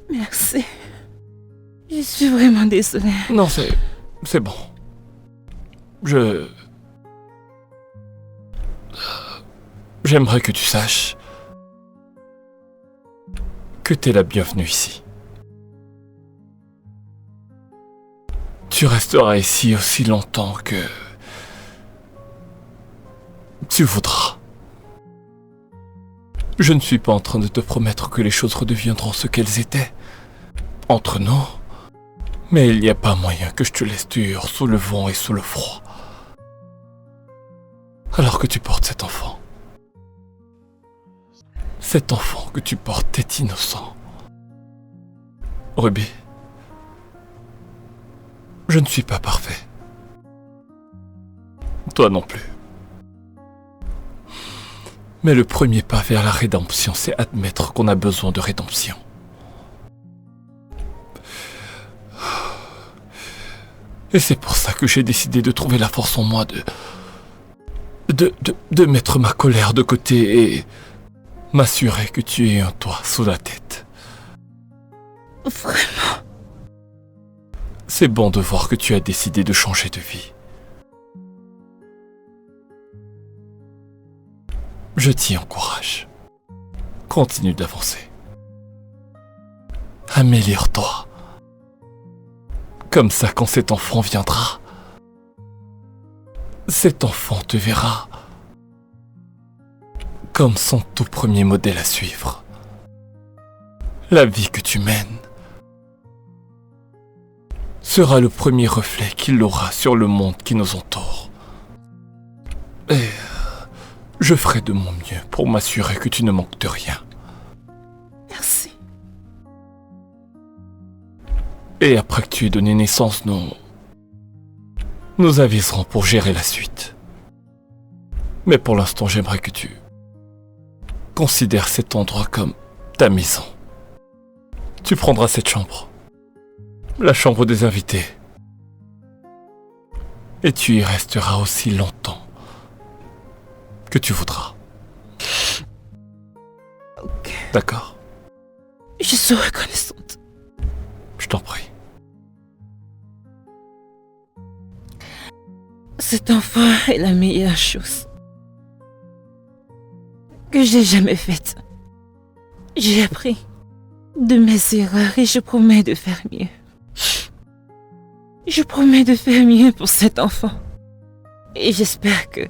Merci. Je suis vraiment désolée. Non, c'est bon. J'aimerais que tu saches que t'es la bienvenue ici. Tu resteras ici aussi longtemps que tu voudras. Je ne suis pas en train de te promettre que les choses redeviendront ce qu'elles étaient entre nous, mais il n'y a pas moyen que je te laisse dur sous le vent et sous le froid. Alors que tu portes cet enfant. Cet enfant que tu portes est innocent. Ruby, je ne suis pas parfait. Toi non plus. Mais le premier pas vers la rédemption, c'est admettre qu'on a besoin de rédemption. Et c'est pour ça que j'ai décidé de trouver la force en moi de mettre ma colère de côté et m'assurer que tu aies un toit sous la tête. Vraiment? C'est bon de voir que tu as décidé de changer de vie. Je t'y encourage. Continue d'avancer. Améliore-toi. Comme ça, quand cet enfant viendra, cet enfant te verra comme son tout premier modèle à suivre. La vie que tu mènes sera le premier reflet qu'il aura sur le monde qui nous entoure. Et je ferai de mon mieux pour m'assurer que tu ne manques de rien. Merci. Et après que tu aies donné naissance, nous aviserons pour gérer la suite. Mais pour l'instant, j'aimerais que tu considères cet endroit comme ta maison. Tu prendras cette chambre, la chambre des invités, et tu y resteras aussi longtemps que tu voudras. Ok. D'accord? Je suis reconnaissante. Je t'en prie. Cet enfant est la meilleure chose que j'ai jamais faite. J'ai appris de mes erreurs et je promets de faire mieux. Je promets de faire mieux pour cet enfant. Et j'espère que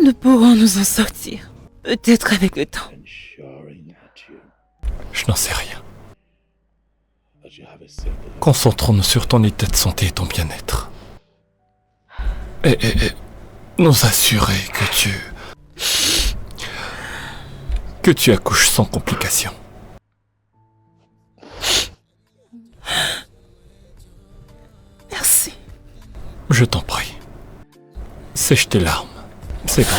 nous pourrons nous en sortir. Peut-être avec le temps. Je n'en sais rien. Concentrons-nous sur ton état de santé et ton bien-être. Et nous assurer que tu accouches sans complications. Merci. Je t'en prie. Sèche tes larmes. C'est bon.